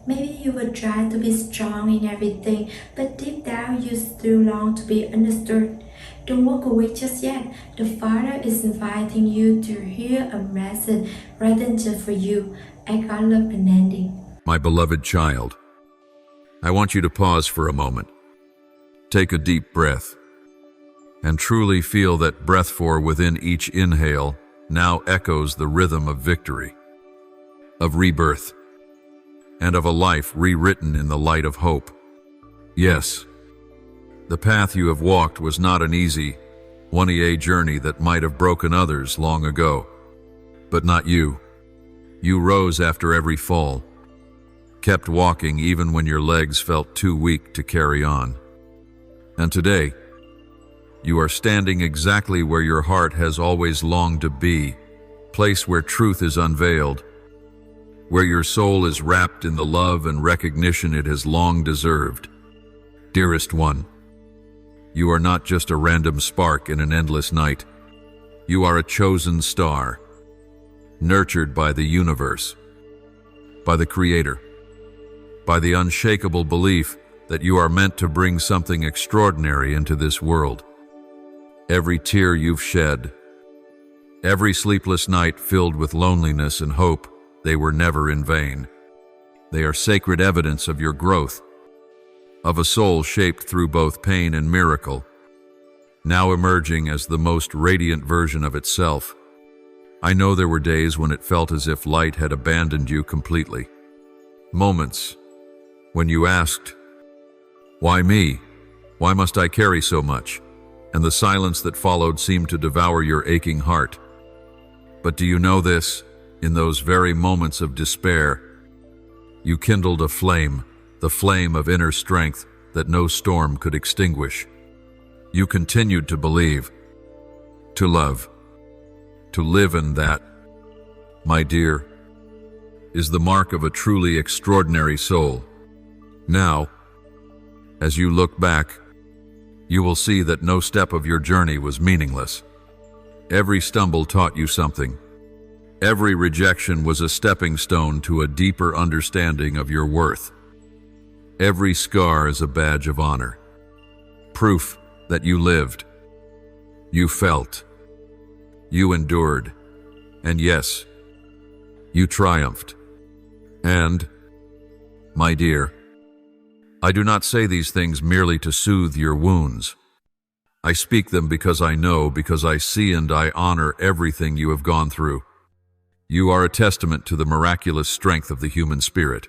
Maybe you will try to be strong in everything, but deep down you still long to be understood. Don't walk away just yet. The Father is inviting you to hear a message written just for you. I got love unending. My beloved child, I want you to pause for a moment. Take a deep breath and truly feel that breath for within each inhale now echoes the rhythm of victory, of rebirth, and of a life rewritten in the light of hope. Yes, the path you have walked was not an easy, one-way journey that might have broken others long ago. But not you. You rose after every fall, kept walking even when your legs felt too weak to carry on. And today, you are standing exactly where your heart has always longed to be, place where truth is unveiled, where your soul is wrapped in the love and recognition it has long deserved. Dearest one, you are not just a random spark in an endless night. You are a chosen star, nurtured by the universe, by the Creator, by the unshakable belief that you are meant to bring something extraordinary into this world. Every tear you've shed, every sleepless night filled with loneliness and hope, they were never in vain. They are sacred evidence of your growth, of a soul shaped through both pain and miracle, now emerging as the most radiant version of itself. I know there were days when it felt as if light had abandoned you completely. Moments when you asked, "Why me? Why must I carry so much?" And the silence that followed seemed to devour your aching heart. But do you know this? In those very moments of despair, you kindled a flame, the flame of inner strength that no storm could extinguish. You continued to believe, to love, to live, in that, my dear, is the mark of a truly extraordinary soul. Now, as you look back, you will see that no step of your journey was meaningless. Every stumble taught you something. Every rejection was a stepping stone to a deeper understanding of your worth. Every scar is a badge of honor, proof that you lived, you felt, you endured, and yes, you triumphed. And, my dear, I do not say these things merely to soothe your wounds. I speak them because I know, because I see and I honor everything you have gone through. You are a testament to the miraculous strength of the human spirit.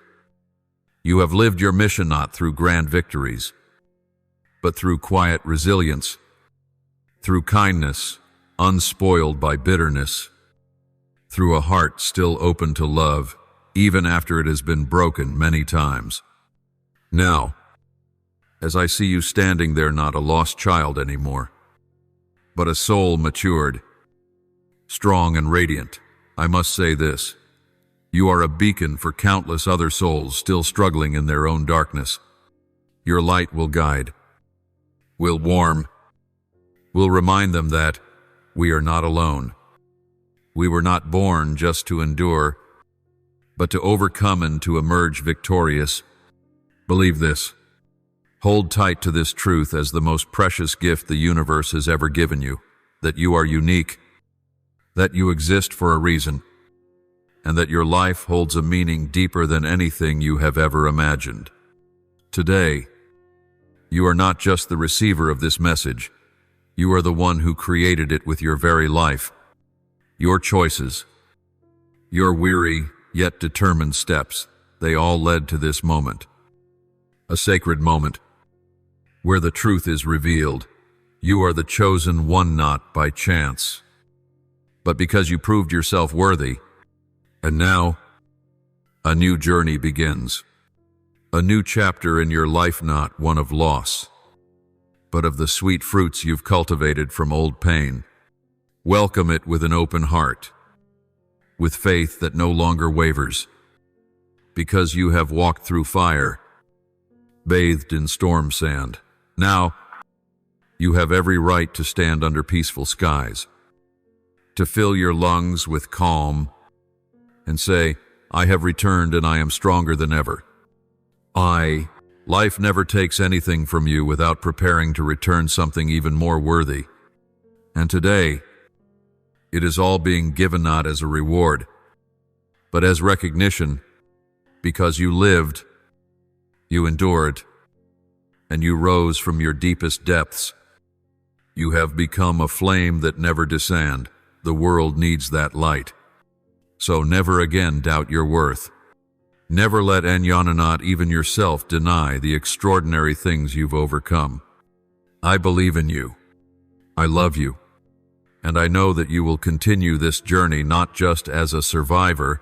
You have lived your mission not through grand victories, but through quiet resilience, through kindness, unspoiled by bitterness, through a heart still open to love, even after it has been broken many times. Now, as I see you standing there, not a lost child anymore, but a soul matured, strong and radiant, I must say this: you are a beacon for countless other souls still struggling in their own darkness. Your light will guide, will warm, will remind them that we are not alone. We were not born just to endure, but to overcome and to emerge victorious. Believe this. Hold tight to this truth as the most precious gift the universe has ever given you, that you are unique, that you exist for a reason, and that your life holds a meaning deeper than anything you have ever imagined. Today, you are not just the receiver of this message, you are the one who created it with your very life. Your choices, your weary yet determined steps, they all led to this moment. A sacred moment, where the truth is revealed. You are the chosen one, not by chance, but because you proved yourself worthy. And now, a new journey begins. A new chapter in your life, not one of loss, but of the sweet fruits you've cultivated from old pain. Welcome it with an open heart, with faith that no longer wavers, because you have walked through fire, bathed in storm sand. Now, you have every right to stand under peaceful skies, to fill your lungs with calm and say, "I have returned and I am stronger than ever." Life never takes anything from you without preparing to return something even more worthy. And today, it is all being given not as a reward, but as recognition, because you lived, you endured, and you rose from your deepest depths. You have become a flame that never descend. The world needs that light. So never again doubt your worth. Never let anyone, not even yourself, deny the extraordinary things you've overcome. I believe in you. I love you. And I know that you will continue this journey not just as a survivor,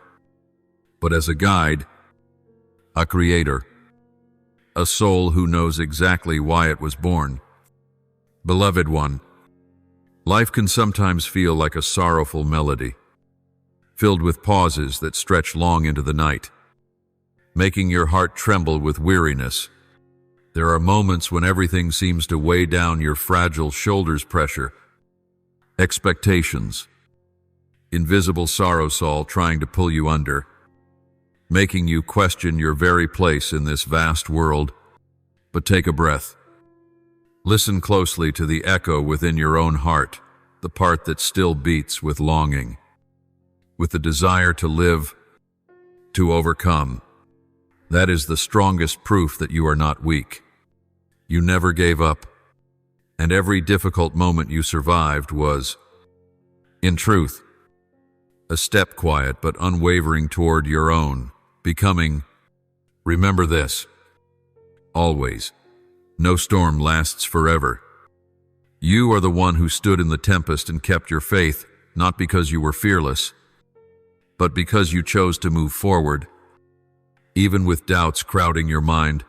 but as a guide, a creator, a soul who knows exactly why it was born. Beloved one, life can sometimes feel like a sorrowful melody, filled with pauses that stretch long into the night, making your heart tremble with weariness. There are moments when everything seems to weigh down your fragile shoulders. Pressure, expectations, invisible sorrows all trying to pull you under, making you question your very place in this vast world. But take a breath. Listen closely to the echo within your own heart, the part that still beats with longing, with the desire to live, to overcome. That is the strongest proof that you are not weak. You never gave up, and every difficult moment you survived was, in truth, a step quiet but unwavering toward your own becoming. Remember this, always. No storm lasts forever. You are the one who stood in the tempest and kept your faith, not because you were fearless, but because you chose to move forward, even with doubts crowding your mind.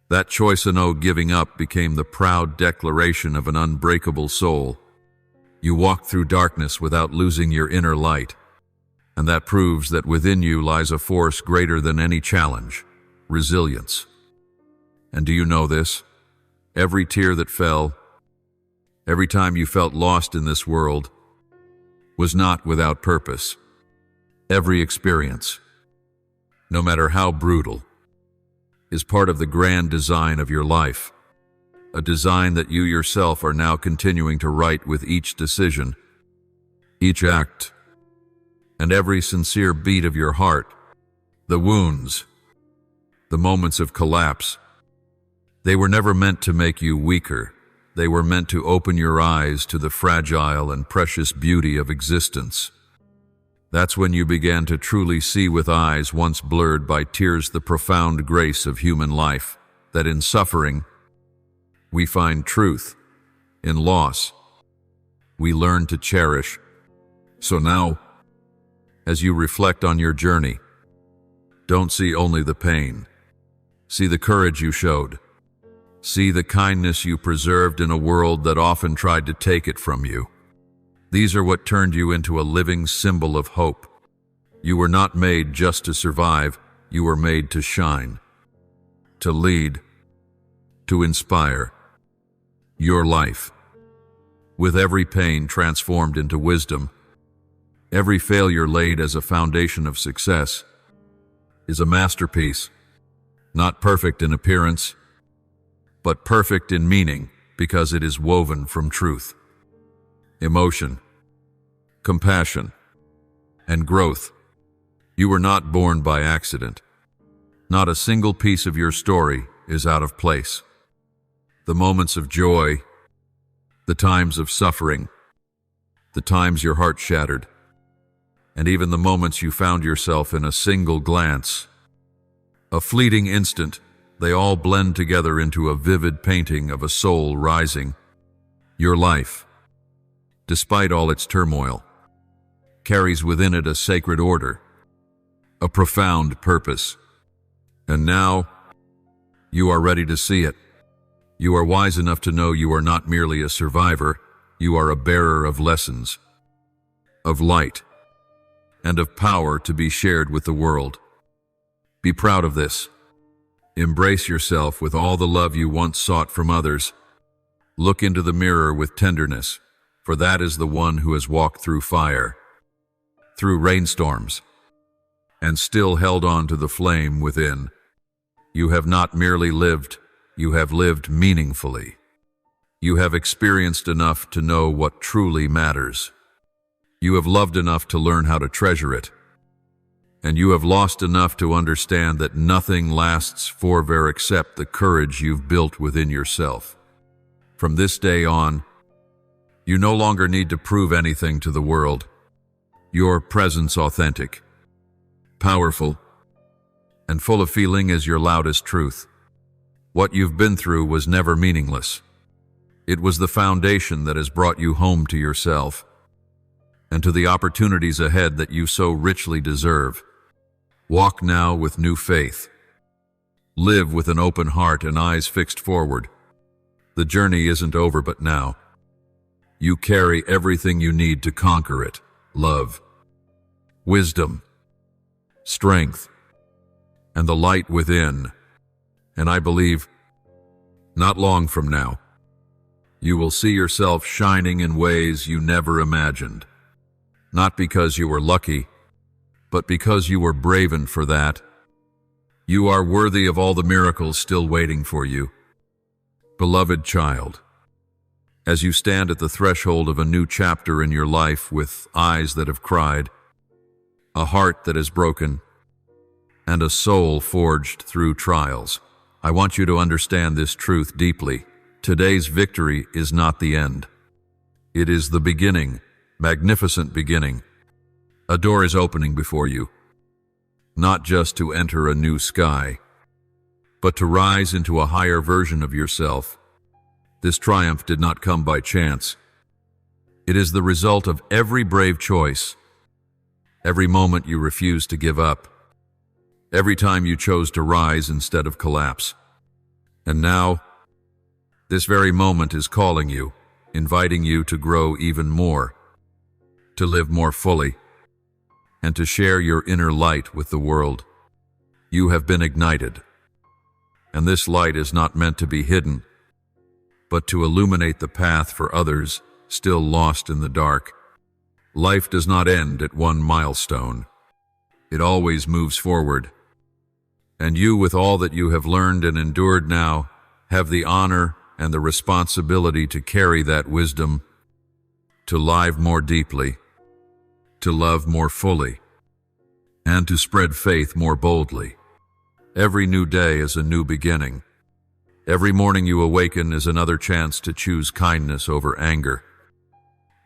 That choice of no giving up became the proud declaration of an unbreakable soul. You walked through darkness without losing your inner light, and that proves that within you lies a force greater than any challenge, resilience. And do you know this? Every tear that fell, every time you felt lost in this world, was not without purpose. Every experience, no matter how brutal, is part of the grand design of your life, a design that you yourself are now continuing to write with each decision, each act, and every sincere beat of your heart. The wounds, the moments of collapse, they were never meant to make you weaker. They were meant to open your eyes to the fragile and precious beauty of existence. That's when you began to truly see with eyes once blurred by tears the profound grace of human life, that in suffering, we find truth. In loss, we learn to cherish. So now, as you reflect on your journey, don't see only the pain. See the courage you showed. See the kindness you preserved in a world that often tried to take it from you. These are what turned you into a living symbol of hope. You were not made just to survive, you were made to shine, to lead, to inspire. Your life, with every pain transformed into wisdom, every failure laid as a foundation of success, is a masterpiece, not perfect in appearance, but perfect in meaning because it is woven from truth, emotion, compassion, and growth. You were not born by accident. Not a single piece of your story is out of place. The moments of joy, the times of suffering, the times your heart shattered, and even the moments you found yourself in a single glance, a fleeting instant, they all blend together into a vivid painting of a soul rising. Your life, despite all its turmoil, carries within it a sacred order, a profound purpose. And now, you are ready to see it. You are wise enough to know you are not merely a survivor, you are a bearer of lessons, of light, and of power to be shared with the world. Be proud of this. Embrace yourself with all the love you once sought from others. Look into the mirror with tenderness, for that is the one who has walked through fire, through rainstorms, and still held on to the flame within. You have not merely lived, you have lived meaningfully. You have experienced enough to know what truly matters. You have loved enough to learn how to treasure it. And you have lost enough to understand that nothing lasts forever except the courage you've built within yourself. From this day on, you no longer need to prove anything to the world. Your presence authentic, powerful, and full of feeling is your loudest truth. What you've been through was never meaningless. It was the foundation that has brought you home to yourself and to the opportunities ahead that you so richly deserve. Walk now with new faith. Live with an open heart and eyes fixed forward. The journey isn't over but now. You carry everything you need to conquer it. Love, wisdom, strength, and the light within. And I believe, not long from now, you will see yourself shining in ways you never imagined. Not because you were lucky, but because you were braven for that. You are worthy of all the miracles still waiting for you. Beloved child, as you stand at the threshold of a new chapter in your life with eyes that have cried, a heart that is broken, and a soul forged through trials, I want you to understand this truth deeply. Today's victory is not the end. It is the beginning, magnificent beginning. A door is opening before you, not just to enter a new sky, but to rise into a higher version of yourself. This triumph did not come by chance. It is the result of every brave choice, every moment you refused to give up, every time you chose to rise instead of collapse. And now, this very moment is calling you, inviting you to grow even more, to live more fully, and to share your inner light with the world. You have been ignited, and this light is not meant to be hidden, but to illuminate the path for others still lost in the dark. Life does not end at one milestone. It always moves forward. And you, with all that you have learned and endured now, have the honor and the responsibility to carry that wisdom, to live more deeply, to love more fully, and to spread faith more boldly. Every new day is a new beginning. Every morning you awaken is another chance to choose kindness over anger,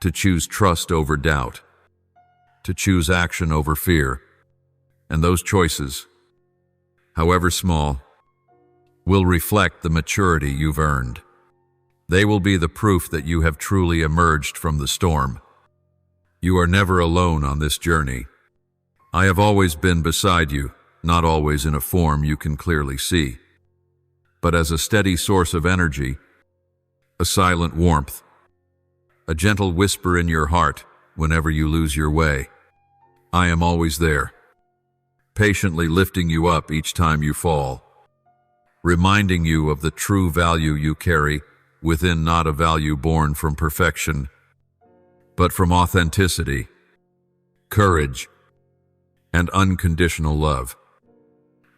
to choose trust over doubt, to choose action over fear. And those choices, however small, will reflect the maturity you've earned. They will be the proof that you have truly emerged from the storm. You are never alone on this journey. I have always been beside you, not always in a form you can clearly see, but as a steady source of energy, a silent warmth, a gentle whisper in your heart whenever you lose your way. I am always there, patiently lifting you up each time you fall, reminding you of the true value you carry within, not a value born from perfection, but from authenticity, courage, and unconditional love.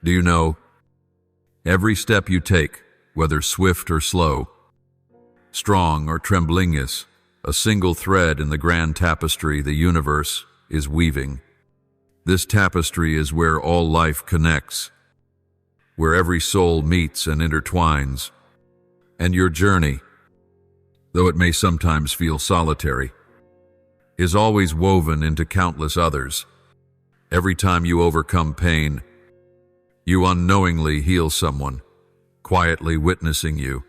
Do you know, every step you take, whether swift or slow, strong or trembling, is a single thread in the grand tapestry the universe is weaving. This tapestry is where all life connects, where every soul meets and intertwines. And your journey, though it may sometimes feel solitary, is always woven into countless others. Every time you overcome pain, you unknowingly heal someone, quietly witnessing you.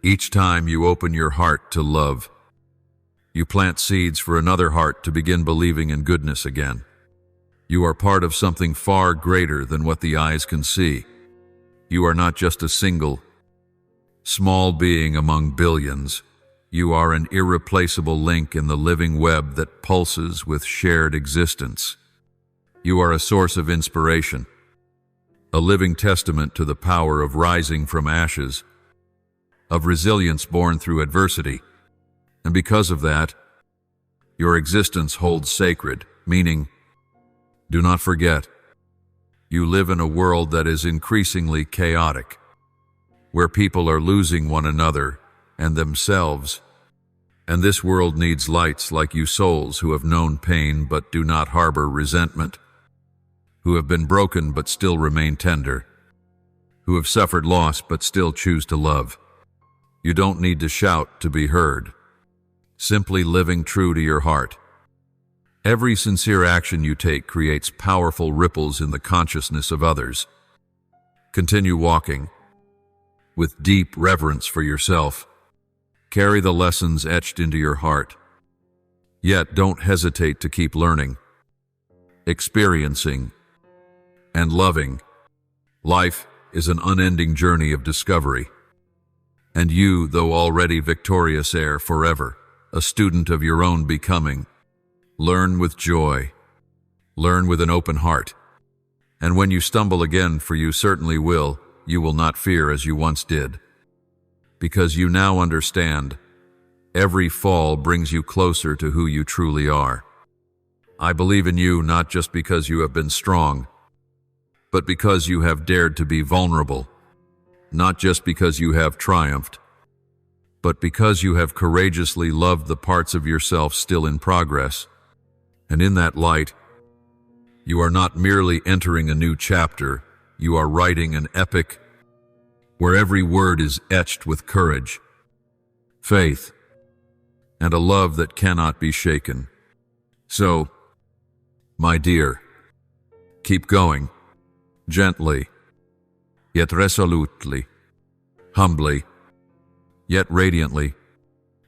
Each time you open your heart to love, you plant seeds for another heart to begin believing in goodness again. You are part of something far greater than what the eyes can see. You are not just a single, small being among billions. You are an irreplaceable link in the living web that pulses with shared existence. You are a source of inspiration, a living testament to the power of rising from ashes, of resilience born through adversity. And because of that, your existence holds sacred meaning. Do not forget, You live in a world that is increasingly chaotic, where people are losing one another and themselves. And this world needs lights like you souls who have known pain but do not harbor resentment, who have been broken but still remain tender, who have suffered loss but still choose to love. You don't need to shout to be heard, simply living true to your heart. Every sincere action you take creates powerful ripples in the consciousness of others. Continue walking with deep reverence for yourself. Carry the lessons etched into your heart. Yet don't hesitate to keep learning, experiencing, and loving. Life is an unending journey of discovery. And you, though already victorious, ere forever, a student of your own becoming. Learn with joy. Learn with an open heart. And when you stumble again, for you certainly will, you will not fear as you once did. Because you now understand, every fall brings you closer to who you truly are. I believe in you not just because you have been strong, but because you have dared to be vulnerable. Not just because you have triumphed, but because you have courageously loved the parts of yourself still in progress. And in that light, you are not merely entering a new chapter, you are writing an epic where every word is etched with courage, faith, and a love that cannot be shaken. So, my dear, keep going, gently, yet resolutely, humbly, yet radiantly.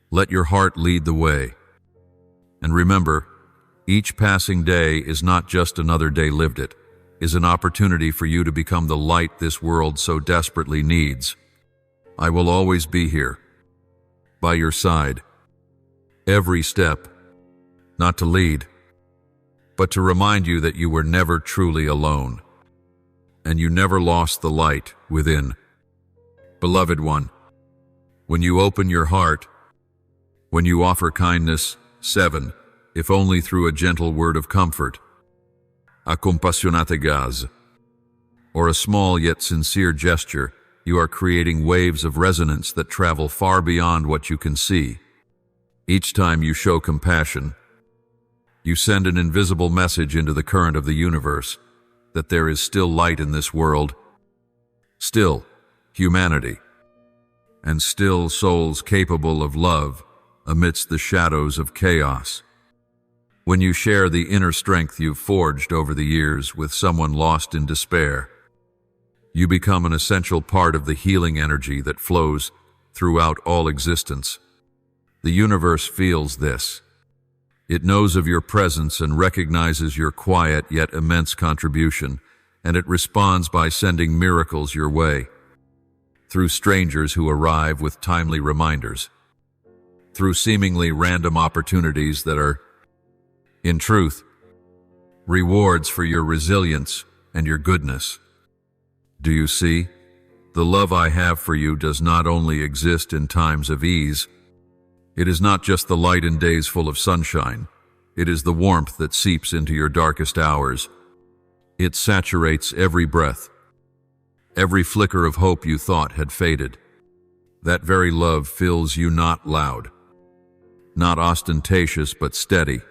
Let your heart lead the way. And remember, each passing day is not just another day lived. It is an opportunity for you to become the light this world so desperately needs. I will always be here, by your side, every step, not to lead, but to remind you that you were never truly alone, and you never lost the light within. Beloved one, when you open your heart, when you offer kindness, 7, if only through a gentle word of comfort, a compassionate gaz, or a small yet sincere gesture, you are creating waves of resonance that travel far beyond what you can see. Each time you show compassion, you send an invisible message into the current of the universe that there is still light in this world, still humanity, and still souls capable of love amidst the shadows of chaos. When you share the inner strength you've forged over the years with someone lost in despair, you become an essential part of the healing energy that flows throughout all existence. The universe feels this. It knows of your presence and recognizes your quiet yet immense contribution, and it responds by sending miracles your way. Through strangers who arrive with timely reminders, through seemingly random opportunities that are, in truth, rewards for your resilience and your goodness. Do you see? The love I have for you does not only exist in times of ease. It is not just the light in days full of sunshine. It is the warmth that seeps into your darkest hours. It saturates every breath, every flicker of hope you thought had faded. That very love fills you, not loud, not ostentatious, but steady,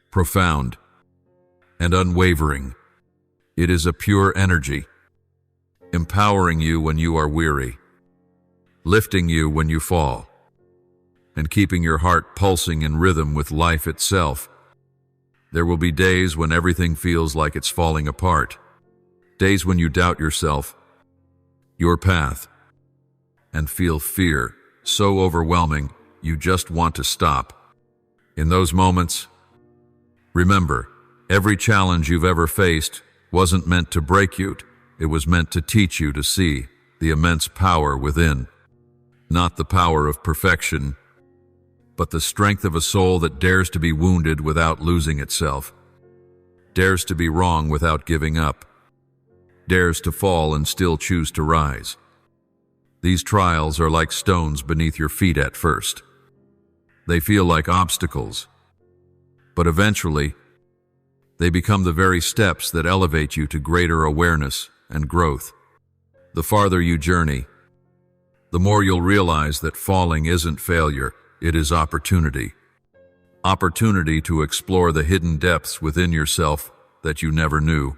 profound, and unwavering. It is a pure energy, empowering you when you are weary, lifting you when you fall, and keeping your heart pulsing in rhythm with life itself. There will be days when everything feels like it's falling apart, days when you doubt yourself, your path, and feel fear so overwhelming you just want to stop. In those moments, remember, every challenge you've ever faced wasn't meant to break you. It was meant to teach you to see the immense power within. Not the power of perfection, but the strength of a soul that dares to be wounded without losing itself, dares to be wrong without giving up, dares to fall and still choose to rise. These trials are like stones beneath your feet at first. They feel like obstacles, but eventually, They become the very steps that elevate you to greater awareness and growth. The farther you journey, the more you'll realize that falling isn't failure, it is opportunity. Opportunity to explore the hidden depths within yourself that you never knew.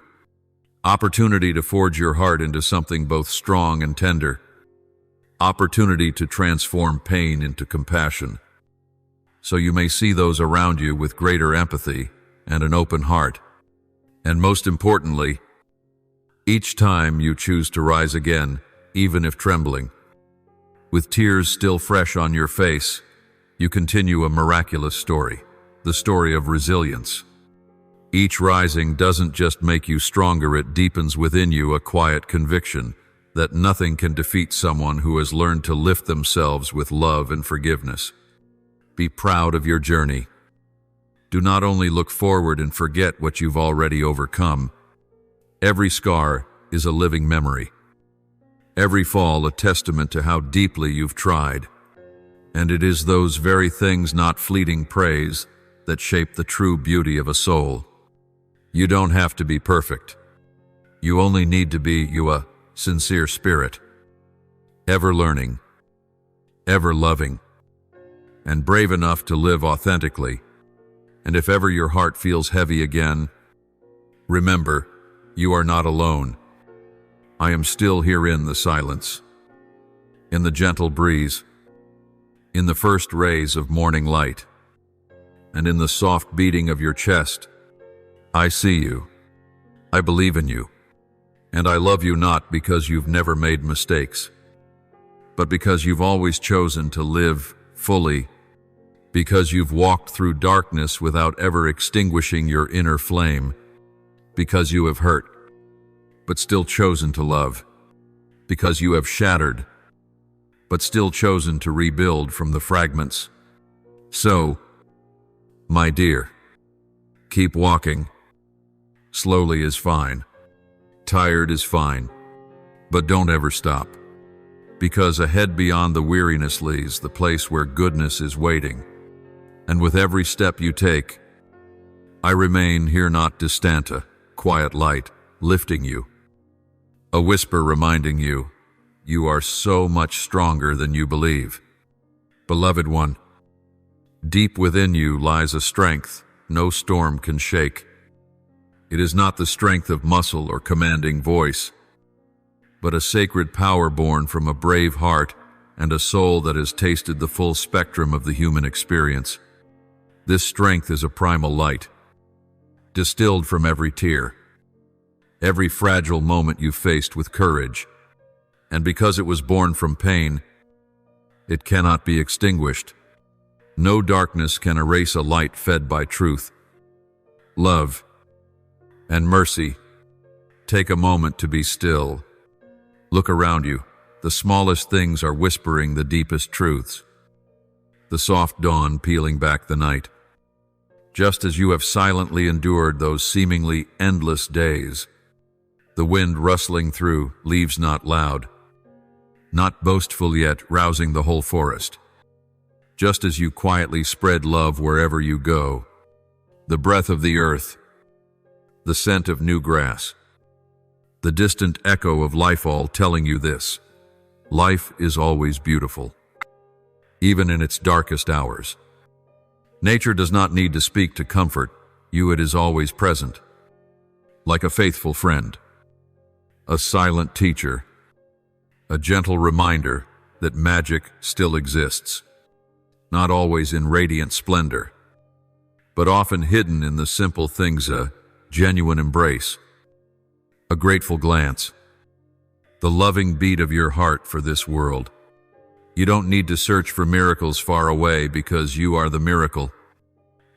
Opportunity to forge your heart into something both strong and tender. Opportunity to transform pain into compassion, so you may see those around you with greater empathy and an open heart. And most importantly, each time you choose to rise again, even if trembling, with tears still fresh on your face, you continue a miraculous story, the story of resilience. Each rising doesn't just make you stronger, it deepens within you a quiet conviction that nothing can defeat someone who has learned to lift themselves with love and forgiveness. Be proud of your journey. Do not only look forward and forget what you've already overcome. Every scar is a living memory. Every fall a testament to how deeply you've tried. And it is those very things, not fleeting praise, that shape the true beauty of a soul. You don't have to be perfect. You only need to be a sincere spirit, ever learning, ever loving, and brave enough to live authentically. And if ever your heart feels heavy again, remember, you are not alone. I am still here in the silence, in the gentle breeze, in the first rays of morning light, and in the soft beating of your chest. I see you. I believe in you. And I love you not because you've never made mistakes, but because you've always chosen to live fully, because you've walked through darkness without ever extinguishing your inner flame, because you have hurt, but still chosen to love, because you have shattered, but still chosen to rebuild from the fragments. So, my dear, keep walking. Slowly is fine. Tired is fine. But don't ever stop. Because ahead beyond the weariness lies the place where goodness is waiting. And with every step you take, I remain here, not distant, a quiet light lifting you. A whisper reminding you, you are so much stronger than you believe. Beloved one, deep within you lies a strength no storm can shake. It is not the strength of muscle or commanding voice, but a sacred power born from a brave heart and a soul that has tasted the full spectrum of the human experience. This strength is a primal light, distilled from every tear, every fragile moment you faced with courage, and because it was born from pain, it cannot be extinguished. No darkness can erase a light fed by truth, love, and mercy. Take a moment to be still. Look around you. The smallest things are whispering the deepest truths. The soft dawn peeling back the night. Just as you have silently endured those seemingly endless days. The wind rustling through, leaves not loud, not boastful yet rousing the whole forest. Just as you quietly spread love wherever you go. The breath of the earth, the scent of new grass, the distant echo of life, all telling you this: life is always beautiful, even in its darkest hours. Nature does not need to speak to comfort you, it is always present, like a faithful friend, a silent teacher, a gentle reminder that magic still exists, not always in radiant splendor, but often hidden in the simple things: a genuine embrace, a grateful glance, the loving beat of your heart for this world. You don't need to search for miracles far away, because you are the miracle.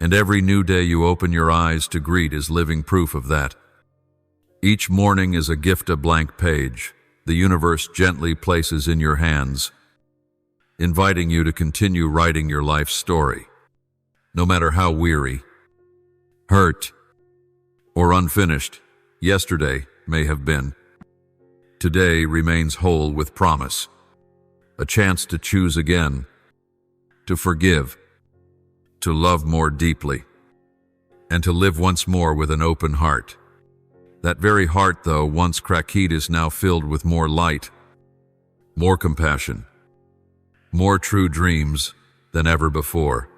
And every new day you open your eyes to greet is living proof of that. Each morning is a gift, a blank page the universe gently places in your hands, inviting you to continue writing your life's story. No matter how weary, hurt, or unfinished yesterday may have been, today remains whole with promise, a chance to choose again, to forgive, to love more deeply, and to live once more with an open heart. That very heart, though once cracked, is now filled with more light, more compassion, more true dreams than ever before.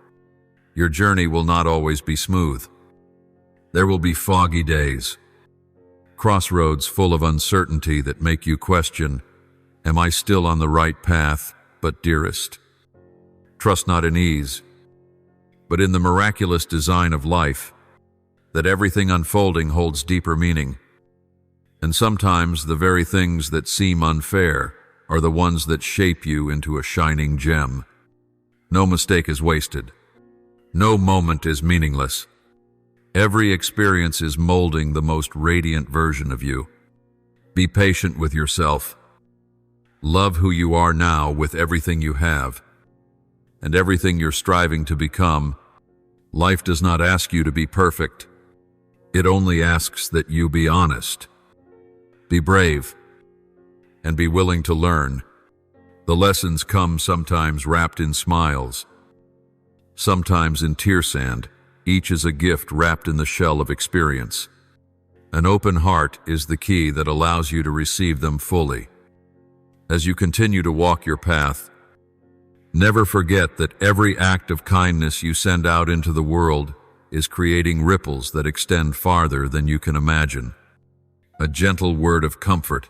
Your journey will not always be smooth. There will be foggy days, crossroads full of uncertainty that make you question, am I still on the right path? But dearest, trust not in ease, but in the miraculous design of life, that everything unfolding holds deeper meaning. And sometimes the very things that seem unfair are the ones that shape you into a shining gem. No mistake is wasted. No moment is meaningless. Every experience is molding the most radiant version of you. Be patient with yourself. Love who you are now with everything you have and everything you're striving to become. Life does not ask you to be perfect. It only asks that you be honest, be brave, and be willing to learn. The lessons come sometimes wrapped in smiles, sometimes in tear sand. Each is a gift wrapped in the shell of experience. An open heart is the key that allows you to receive them fully. As you continue to walk your path, never forget that every act of kindness you send out into the world is creating ripples that extend farther than you can imagine. A gentle word of comfort,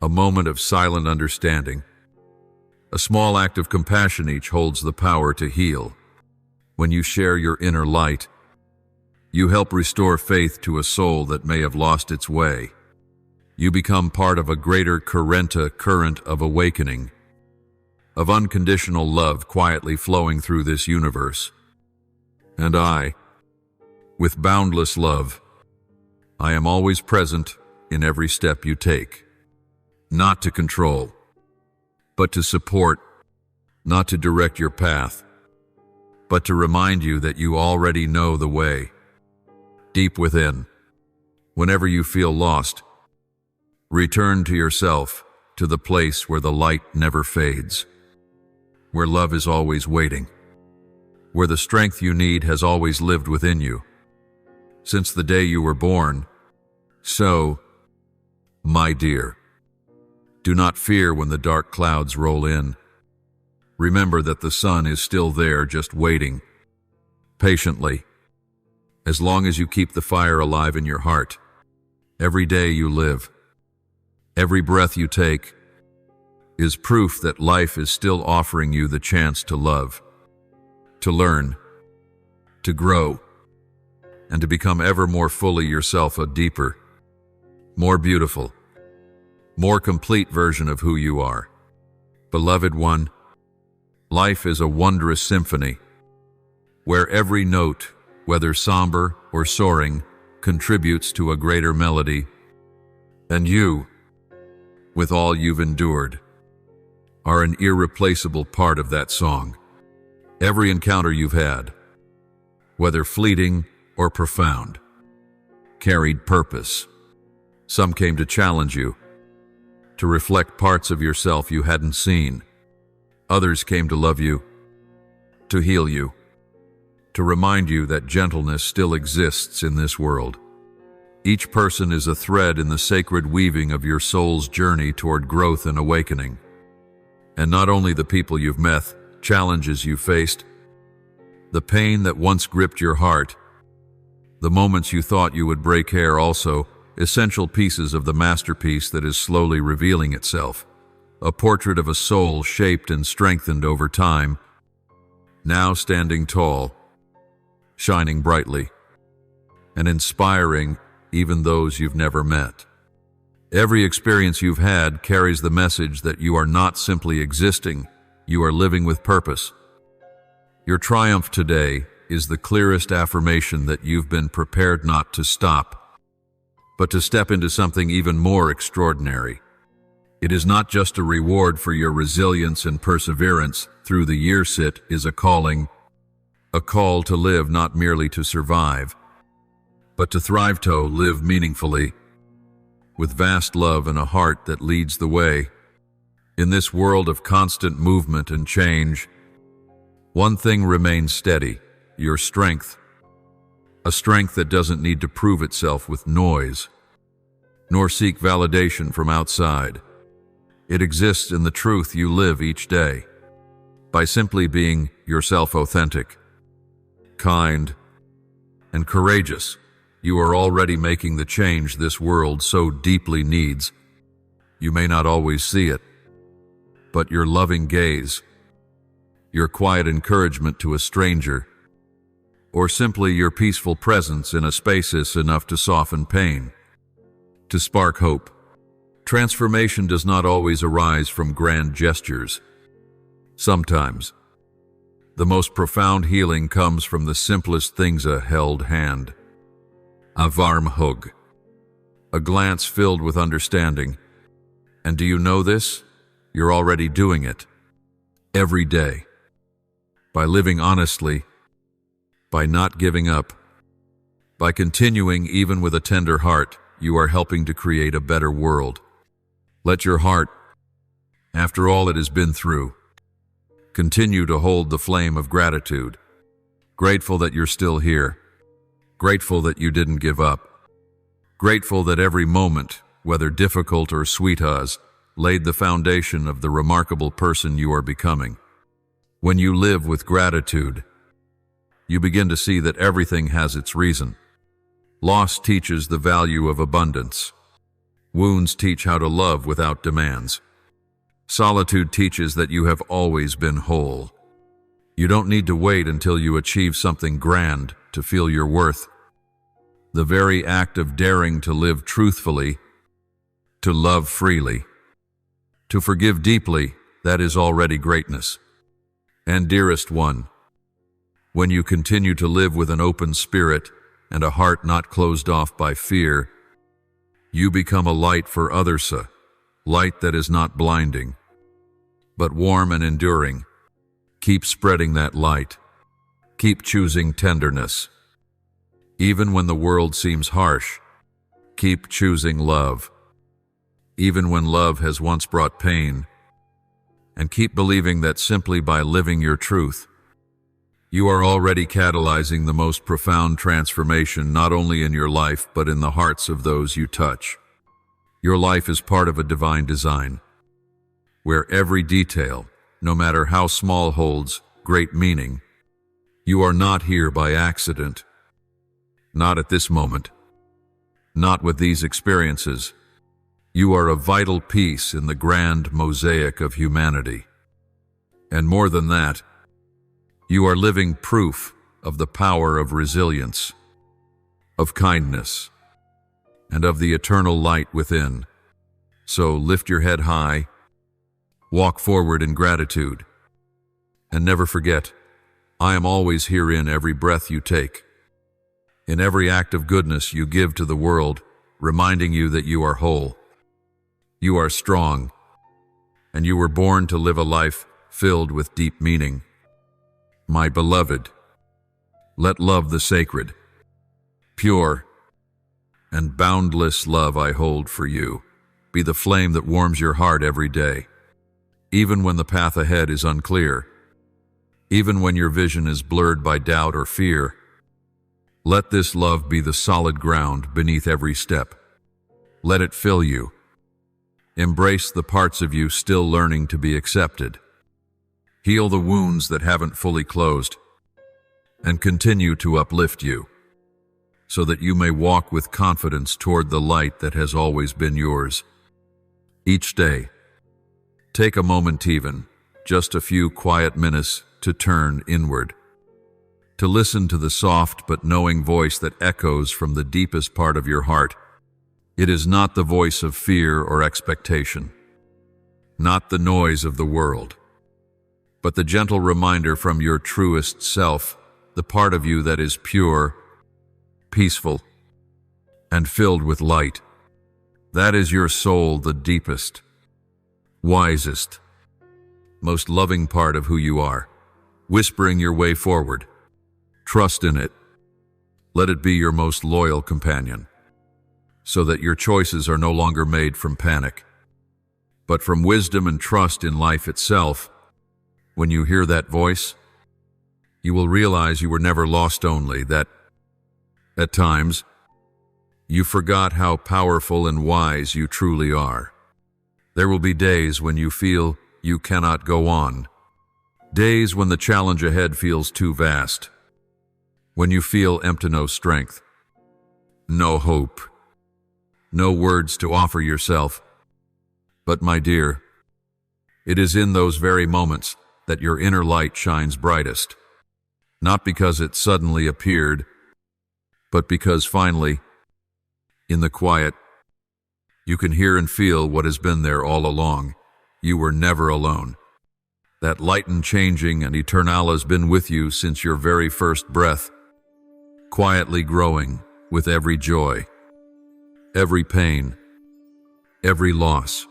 a moment of silent understanding, a small act of compassion each holds the power to heal. When you share your inner light, you help restore faith to a soul that may have lost its way. You become part of a greater current of awakening, of unconditional love quietly flowing through this universe. And I, with boundless love, I am always present in every step you take. Not to control, but to support, not to direct your path, but to remind you that you already know the way. Deep within, whenever you feel lost, return to yourself, to the place where the light never fades, where love is always waiting, where the strength you need has always lived within you, since the day you were born. So, my dear, do not fear when the dark clouds roll in. Remember that the sun is still there, just waiting, patiently. As long as you keep the fire alive in your heart, every day you live, every breath you take, is proof that life is still offering you the chance to love, to learn, to grow, and to become ever more fully yourself, a deeper, more beautiful, more complete version of who you are. Beloved one, life is a wondrous symphony, where every note, whether somber or soaring, contributes to a greater melody. And you, with all you've endured, are an irreplaceable part of that song. Every encounter you've had, whether fleeting or profound, carried purpose. Some came to challenge you, to reflect parts of yourself you hadn't seen. Others came to love you, to heal you, to remind you that gentleness still exists in this world. Each person is a thread in the sacred weaving of your soul's journey toward growth and awakening. And not only the people you've met, challenges you faced, the pain that once gripped your heart, the moments you thought you would break, are also essential pieces of the masterpiece that is slowly revealing itself. A portrait of a soul shaped and strengthened over time, now standing tall, shining brightly, and inspiring even those you've never met. Every experience you've had carries the message that you are not simply existing, you are living with purpose. Your triumph today is the clearest affirmation that you've been prepared not to stop, but to step into something even more extraordinary. It is not just a reward for your resilience and perseverance through the years. It is a calling, a call to live, not merely to survive, but to thrive, to live meaningfully, with vast love and a heart that leads the way. In this world of constant movement and change, one thing remains steady: your strength. a strength that doesn't need to prove itself with noise, nor seek validation from outside. It exists in the truth you live each day. By simply being yourself, authentic, kind, and courageous, you are already making the change this world so deeply needs. You may not always see it, but your loving gaze, your quiet encouragement to a stranger, or simply your peaceful presence in a space is enough to soften pain, to spark hope. Transformation does not always arise from grand gestures. Sometimes, the most profound healing comes from the simplest things: a held hand, a warm hug, a glance filled with understanding. And do you know this? You're already doing it. Every day. By living honestly, by not giving up, by continuing even with a tender heart, you are helping to create a better world. Let your heart, after all it has been through, continue to hold the flame of gratitude. Grateful that you're still here. Grateful that you didn't give up. Grateful that every moment, whether difficult or sweet, has laid the foundation of the remarkable person you are becoming. When you live with gratitude, you begin to see that everything has its reason. Loss teaches the value of abundance. Wounds teach how to love without demands. Solitude teaches that you have always been whole. You don't need to wait until you achieve something grand to feel your worth. The very act of daring to live truthfully, to love freely, to forgive deeply, that is already greatness. And dearest one, when you continue to live with an open spirit and a heart not closed off by fear, you become a light for others, a light that is not blinding, but warm and enduring. Keep spreading that light. Keep choosing tenderness. Even when the world seems harsh, keep choosing love. Even when love has once brought pain, and keep believing that simply by living your truth, you are already catalyzing the most profound transformation not only in your life but in the hearts of those you touch. Your life is part of a divine design, where every detail, no matter how small, holds great meaning. You are not here by accident. Not at this moment. Not with these experiences. You are a vital piece in the grand mosaic of humanity. And more than that, you are living proof of the power of resilience, of kindness, and of the eternal light within. So lift your head high, walk forward in gratitude, and never forget, I am always here in every breath you take, in every act of goodness you give to the world, reminding you that you are whole, you are strong, and you were born to live a life filled with deep meaning. My beloved, let love, the sacred, pure, and boundless love I hold for you, be the flame that warms your heart every day. Even when the path ahead is unclear, even when your vision is blurred by doubt or fear, let this love be the solid ground beneath every step. Let it fill you. Embrace the parts of you still learning to be accepted. Heal the wounds that haven't fully closed, and continue to uplift you, so that you may walk with confidence toward the light that has always been yours. Each day, take a moment, even just a few quiet minutes, to turn inward, to listen to the soft but knowing voice that echoes from the deepest part of your heart. It is not the voice of fear or expectation, not the noise of the world, but the gentle reminder from your truest self, the part of you that is pure, peaceful, and filled with light. That is your soul, the deepest, wisest, most loving part of who you are, whispering your way forward. Trust in it. Let it be your most loyal companion, so that your choices are no longer made from panic, but from wisdom and trust in life itself. When you hear that voice, you will realize you were never lost, only that At times, you forgot how powerful and wise you truly are. There will be days when you feel you cannot go on. Days when the challenge ahead feels too vast. When you feel empty, no strength, no hope, no words to offer yourself. But my dear, it is in those very moments that your inner light shines brightest. Not because it suddenly appeared, but because finally, in the quiet, you can hear and feel what has been there all along. You were never alone. That light and changing and eternal has been with you since your very first breath, quietly growing with every joy, every pain, every loss,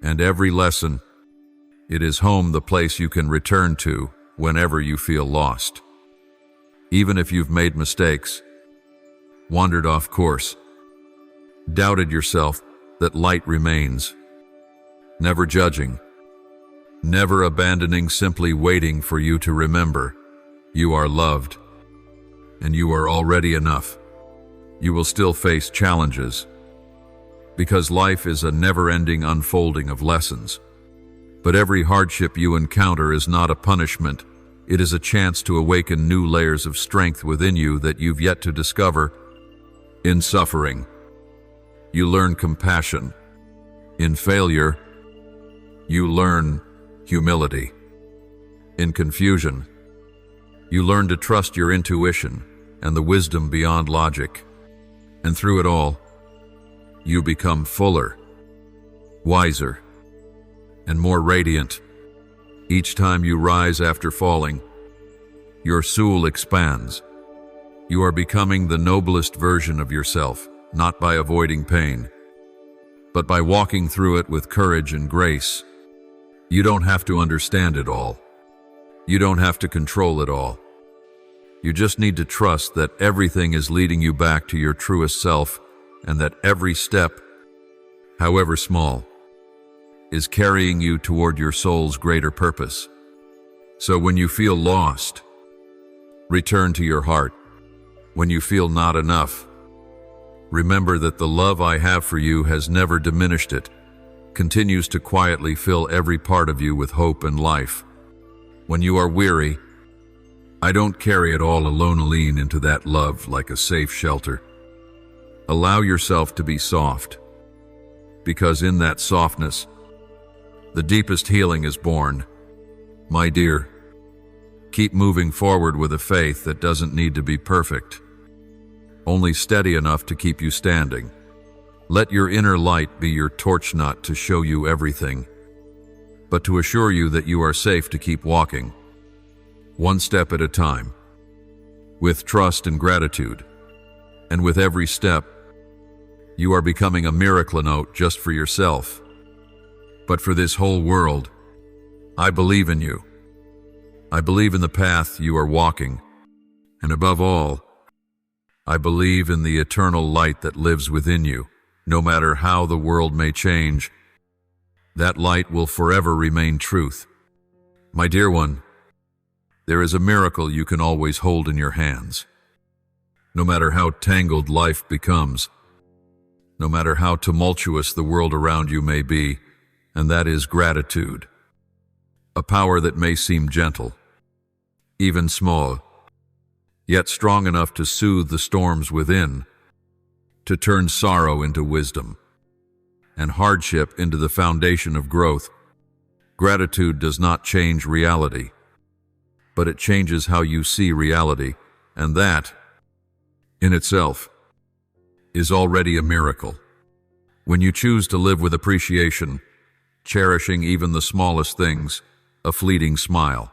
and every lesson. It is home, the place you can return to whenever you feel lost. Even if you've made mistakes, wandered off course, doubted yourself, that light remains, never judging, never abandoning, simply waiting for you to remember you are loved and you are already enough. You will still face challenges because life is a never-ending unfolding of lessons. But every hardship you encounter is not a punishment. It is a chance to awaken new layers of strength within you that you've yet to discover. In suffering, you learn compassion. In failure, you learn humility. In confusion, you learn to trust your intuition and the wisdom beyond logic. And through it all, you become fuller, wiser, and more radiant. Each time you rise after falling, your soul expands. You are becoming the noblest version of yourself, not by avoiding pain, but by walking through it with courage and grace. You don't have to understand it all. You don't have to control it all. You just need to trust that everything is leading you back to your truest self, and that every step, however small, is carrying you toward your soul's greater purpose. So when you feel lost, return to your heart. When you feel not enough, remember that the love I have for you has never diminished. It continues to quietly fill every part of you with hope and life. When you are weary, I don't carry it all alone. Lean into that love like a safe shelter. Allow yourself to be soft, because in that softness, the deepest healing is born. My dear, keep moving forward with a faith that doesn't need to be perfect, only steady enough to keep you standing. Let your inner light be your torch, not to show you everything, but to assure you that you are safe to keep walking, one step at a time, with trust and gratitude. And with every step, you are becoming a miracle, not just for yourself, but for this whole world. I believe in you. I believe in the path you are walking. And above all, I believe in the eternal light that lives within you. No matter how the world may change, that light will forever remain truth. My dear one, there is a miracle you can always hold in your hands. No matter how tangled life becomes, no matter how tumultuous the world around you may be, and that is gratitude. A power that may seem gentle, even small, yet strong enough to soothe the storms within, to turn sorrow into wisdom, and hardship into the foundation of growth. Gratitude does not change reality, but it changes how you see reality, and that, in itself, is already a miracle. When you choose to live with appreciation, cherishing even the smallest things, a fleeting smile,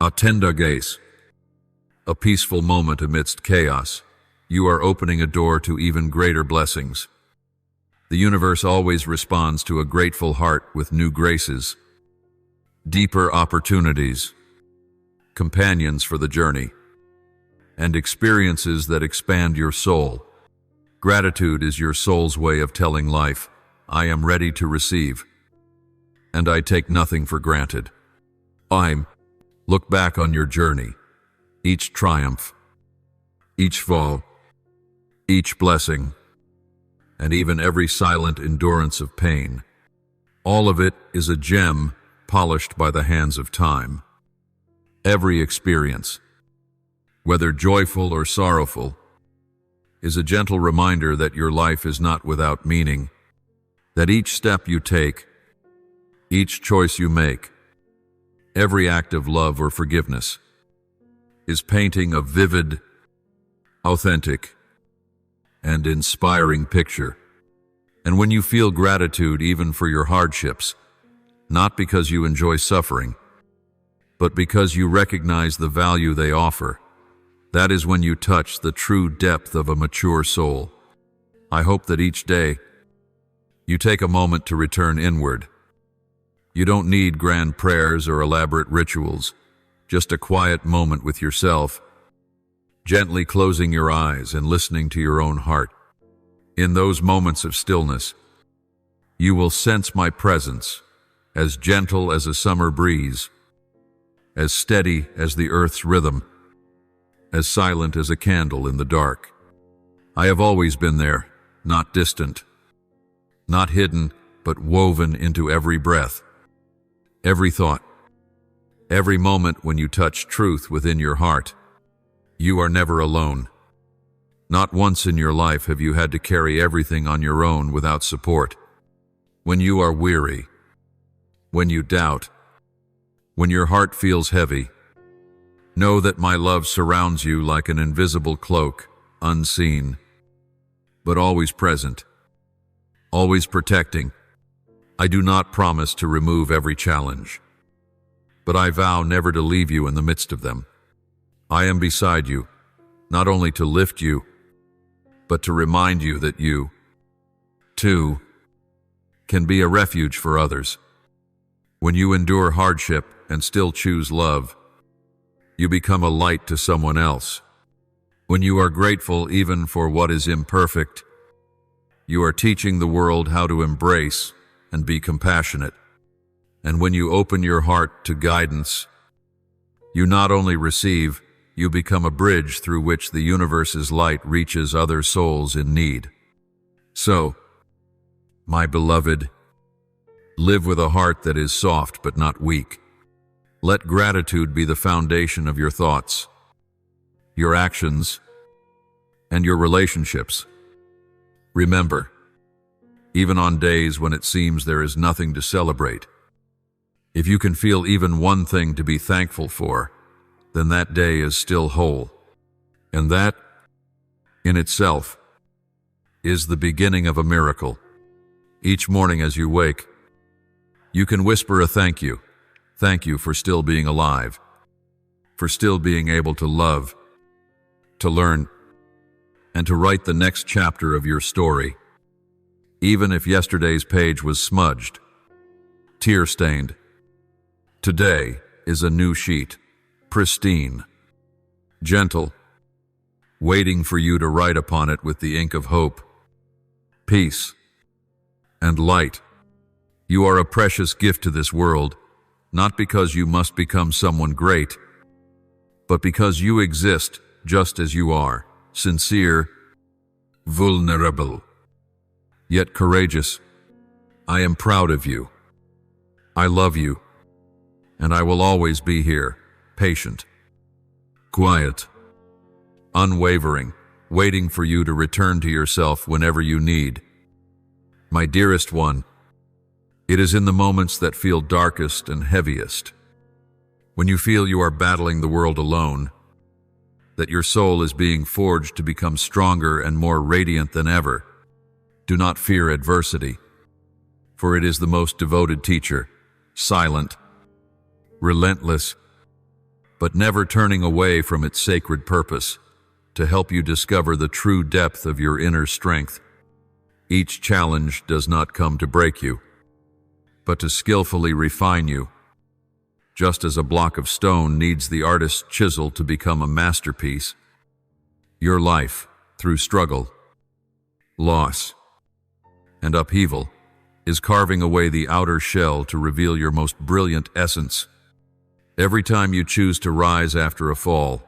a tender gaze, a peaceful moment amidst chaos, you are opening a door to even greater blessings. The universe always responds to a grateful heart with new graces, deeper opportunities, companions for the journey, and experiences that expand your soul. Gratitude is your soul's way of telling life, I am ready to receive, and I take nothing for granted. Look back on your journey, each triumph, Each fall, each blessing, and even every silent endurance of pain, all of it is a gem polished by the hands of time. Every experience, whether joyful or sorrowful, is a gentle reminder that your life is not without meaning, that each step you take, each choice you make, every act of love or forgiveness is painting a vivid, authentic, and inspiring picture. And when you feel gratitude even for your hardships, not because you enjoy suffering, but because you recognize the value they offer, that is when you touch the true depth of a mature soul. I hope that each day you take a moment to return inward. You don't need grand prayers or elaborate rituals, just a quiet moment with yourself, gently closing your eyes and listening to your own heart. In those moments of stillness, you will sense my presence, as gentle as a summer breeze, as steady as the earth's rhythm, as silent as a candle in the dark. I have always been there, not distant, not hidden, but woven into every breath, every thought, every moment when you touch truth within your heart. You are never alone. Not once in your life have you had to carry everything on your own without support. When you are weary, when you doubt, when your heart feels heavy, know that my love surrounds you like an invisible cloak, unseen, but always present, always protecting. I do not promise to remove every challenge, but I vow never to leave you in the midst of them. I am beside you, not only to lift you, but to remind you that you, too, can be a refuge for others. When you endure hardship and still choose love, you become a light to someone else. When you are grateful even for what is imperfect, you are teaching the world how to embrace and be compassionate. And when you open your heart to guidance, you not only receive, you become a bridge through which the universe's light reaches other souls in need. So, my beloved, live with a heart that is soft but not weak. Let gratitude be the foundation of your thoughts, your actions, and your relationships. Remember, even on days when it seems there is nothing to celebrate, if you can feel even one thing to be thankful for, then that day is still whole. And that, in itself, is the beginning of a miracle. Each morning as you wake, you can whisper a thank you. Thank you for still being alive, for still being able to love, to learn, and to write the next chapter of your story. Even if yesterday's page was smudged, tear-stained, today is a new sheet, pristine, gentle, waiting for you to write upon it with the ink of hope, peace, and light. You are a precious gift to this world, not because you must become someone great, but because you exist just as you are, sincere, vulnerable, yet courageous. I am proud of you. I love you, and I will always be here, patient, quiet, unwavering, waiting for you to return to yourself whenever you need. My dearest one, it is in the moments that feel darkest and heaviest, when you feel you are battling the world alone, that your soul is being forged to become stronger and more radiant than ever. Do not fear adversity, for it is the most devoted teacher, silent, relentless, but never turning away from its sacred purpose, to help you discover the true depth of your inner strength. Each challenge does not come to break you, but to skillfully refine you, just as a block of stone needs the artist's chisel to become a masterpiece. Your life, through struggle, loss, and upheaval, is carving away the outer shell to reveal your most brilliant essence. Every time you choose to rise after a fall,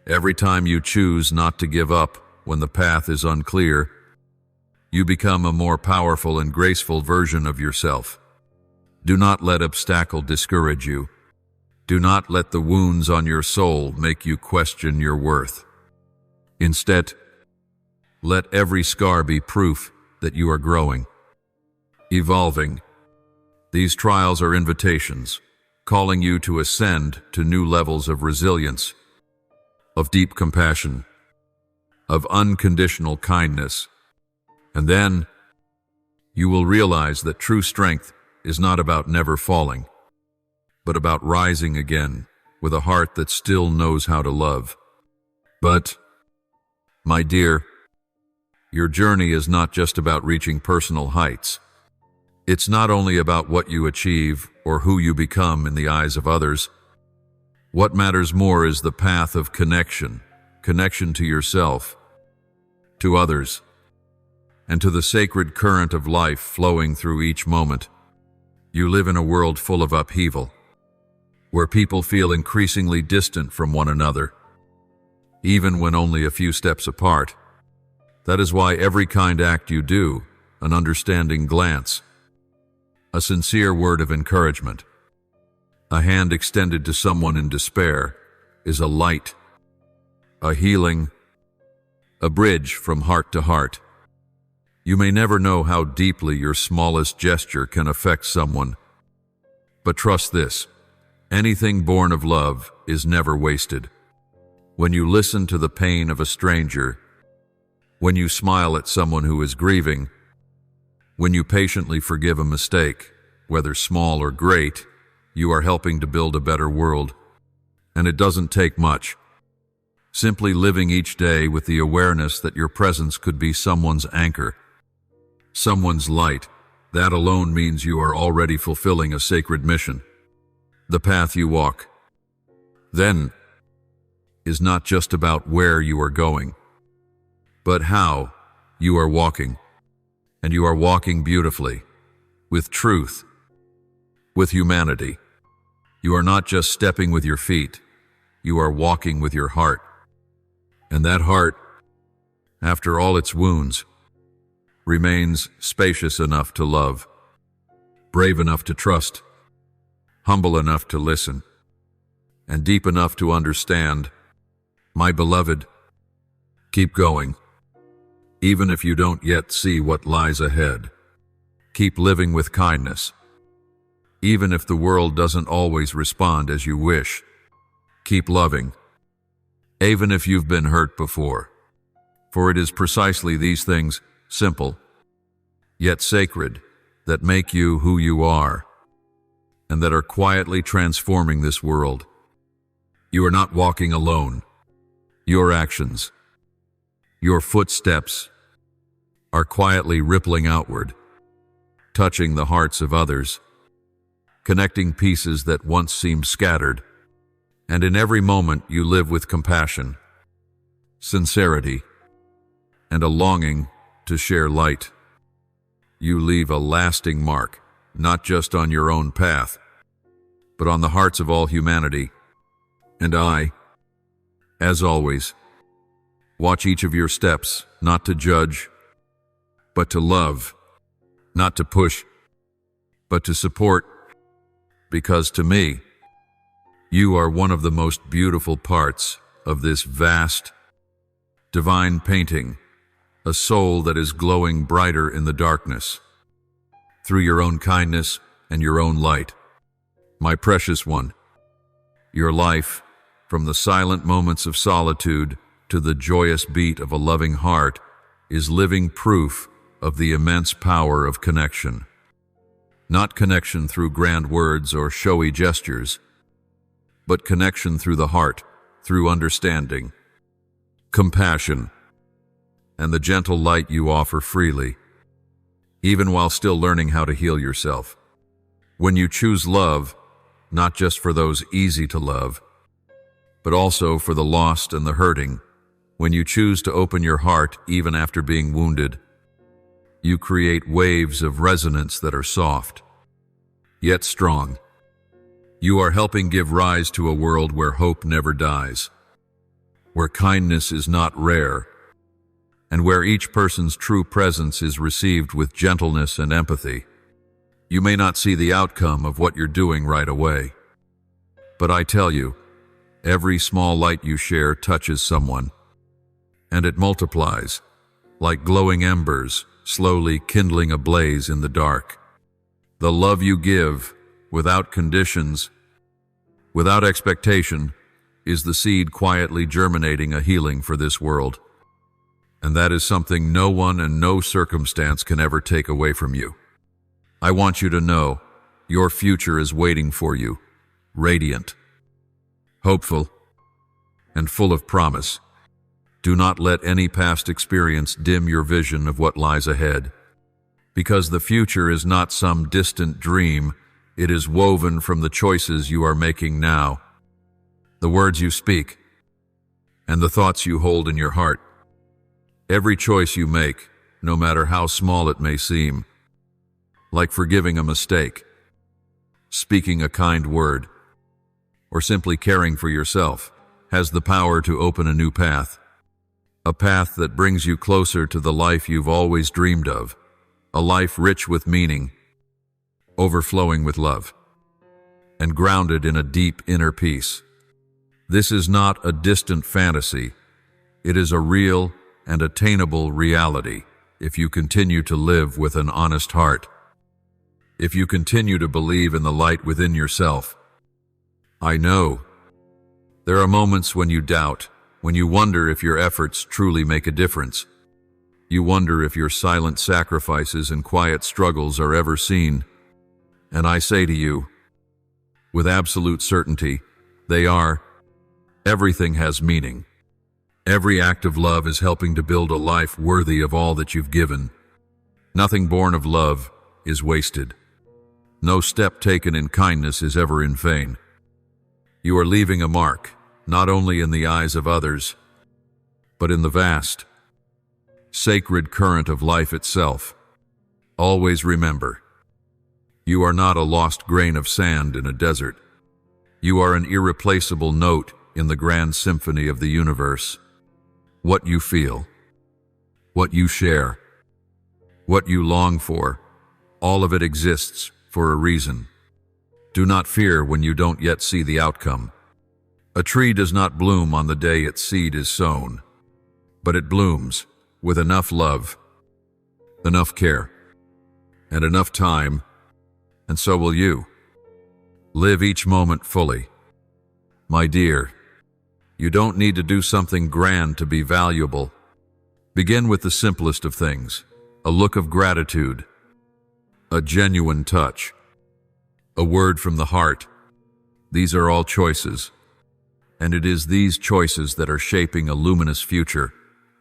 Every time you choose not to give up when the path is unclear, you become a more powerful and graceful version of yourself. Do not let obstacle discourage you. Do not let the wounds on your soul make you question your worth. Instead, let every scar be proof that you are growing, evolving. These trials are invitations, calling you to ascend to new levels of resilience, of deep compassion, of unconditional kindness. And then you will realize that true strength is not about never falling, but about rising again with a heart that still knows how to love. But, my dear, your journey is not just about reaching personal heights. It's not only about what you achieve or who you become in the eyes of others. What matters more is the path of connection to yourself, to others, and to the sacred current of life flowing through each moment. You live in a world full of upheaval, where people feel increasingly distant from one another, even when only a few steps apart. That is why every kind act you do, an understanding glance, a sincere word of encouragement, a hand extended to someone in despair, is a light, a healing, a bridge from heart to heart. You may never know how deeply your smallest gesture can affect someone, but trust this: anything born of love is never wasted. When you listen to the pain of a stranger, when you smile at someone who is grieving, when you patiently forgive a mistake, whether small or great, you are helping to build a better world. And it doesn't take much. Simply living each day with the awareness that your presence could be someone's anchor, someone's light, that alone means you are already fulfilling a sacred mission. The path you walk, then, is not just about where you are going, but how you are walking. And you are walking beautifully, with truth, with humanity. You are not just stepping with your feet, you are walking with your heart. And that heart, after all its wounds, remains spacious enough to love, brave enough to trust, humble enough to listen, and deep enough to understand. My beloved, keep going. Even if you don't yet see what lies ahead, keep living with kindness. Even if the world doesn't always respond as you wish, keep loving. Even if you've been hurt before. For it is precisely these things, simple, yet sacred, that make you who you are, and that are quietly transforming this world. You are not walking alone. Your actions, your footsteps, are quietly rippling outward, touching the hearts of others, connecting pieces that once seemed scattered. And in every moment you live with compassion, sincerity, and a longing to share light. You leave a lasting mark, not just on your own path, but on the hearts of all humanity. And I, as always, watch each of your steps, not to judge, but to love, not to push, but to support, because to me, you are one of the most beautiful parts of this vast, divine painting, a soul that is glowing brighter in the darkness, through your own kindness and your own light. My precious one, your life, from the silent moments of solitude to the joyous beat of a loving heart, is living proof of the immense power of connection. Not connection through grand words or showy gestures, but connection through the heart, through understanding, compassion, and the gentle light you offer freely, even while still learning how to heal yourself. When you choose love, not just for those easy to love, but also for the lost and the hurting, when you choose to open your heart even after being wounded, you create waves of resonance that are soft, yet strong. You are helping give rise to a world where hope never dies, where kindness is not rare, and where each person's true presence is received with gentleness and empathy. You may not see the outcome of what you're doing right away, but I tell you, every small light you share touches someone, and it multiplies, like glowing embers, slowly kindling a blaze in the dark. The love you give, without conditions, without expectation, is the seed quietly germinating a healing for this world. And that is something no one and no circumstance can ever take away from you. I want you to know, your future is waiting for you, radiant, hopeful, and full of promise. Do not let any past experience dim your vision of what lies ahead, because the future is not some distant dream. It is woven from the choices you are making now, the words you speak, and the thoughts you hold in your heart. Every choice you make, no matter how small it may seem, like forgiving a mistake, speaking a kind word, or simply caring for yourself, has the power to open a new path. A path that brings you closer to the life you've always dreamed of, a life rich with meaning, overflowing with love, and grounded in a deep inner peace. This is not a distant fantasy. It is a real and attainable reality if you continue to live with an honest heart. If you continue to believe in the light within yourself. I know there are moments when you doubt, when you wonder if your efforts truly make a difference. You wonder if your silent sacrifices and quiet struggles are ever seen. And I say to you, with absolute certainty, they are. Everything has meaning. Every act of love is helping to build a life worthy of all that you've given. Nothing born of love is wasted. No step taken in kindness is ever in vain. You are leaving a mark, not only in the eyes of others, but in the vast, sacred current of life itself. Always remember, you are not a lost grain of sand in a desert. You are an irreplaceable note in the grand symphony of the universe. What you feel, what you share, what you long for, all of it exists for a reason. Do not fear when you don't yet see the outcome. A tree does not bloom on the day its seed is sown, but it blooms with enough love, enough care, and enough time, and so will you. Live each moment fully. My dear, you don't need to do something grand to be valuable. Begin with the simplest of things, a look of gratitude, a genuine touch, a word from the heart. These are all choices, and it is these choices that are shaping a luminous future,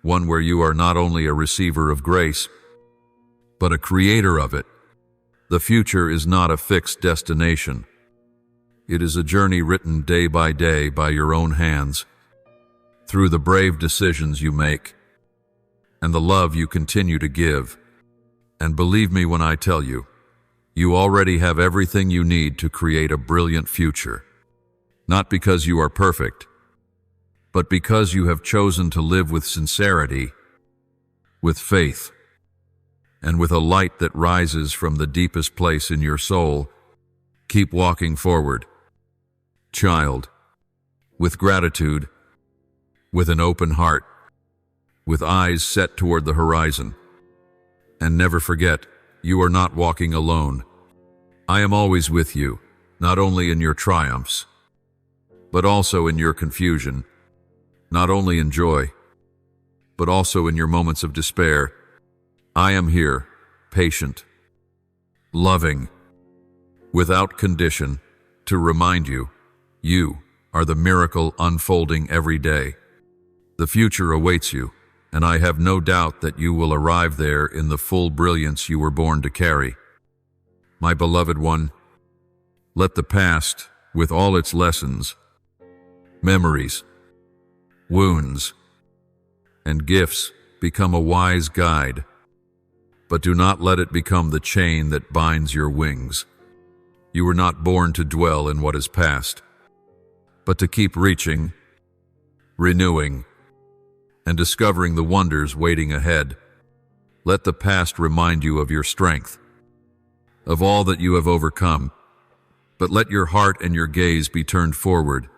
one where you are not only a receiver of grace, but a creator of it. The future is not a fixed destination. It is a journey written day by your own hands, through the brave decisions you make, and the love you continue to give. And believe me when I tell you, you already have everything you need to create a brilliant future. Not because you are perfect, but because you have chosen to live with sincerity, with faith, and with a light that rises from the deepest place in your soul. Keep walking forward, child, with gratitude, with an open heart, with eyes set toward the horizon. And never forget, you are not walking alone. I am always with you, not only in your triumphs, but also in your confusion, not only in joy, but also in your moments of despair. I am here, patient, loving, without condition, to remind you, you are the miracle unfolding every day. The future awaits you, and I have no doubt that you will arrive there in the full brilliance you were born to carry. My beloved one, let the past, with all its lessons, memories, wounds, and gifts, become a wise guide, but do not let it become the chain that binds your wings. You were not born to dwell in what is past, but to keep reaching, renewing, and discovering the wonders waiting ahead. Let the past remind you of your strength, of all that you have overcome, but let your heart and your gaze be turned forward,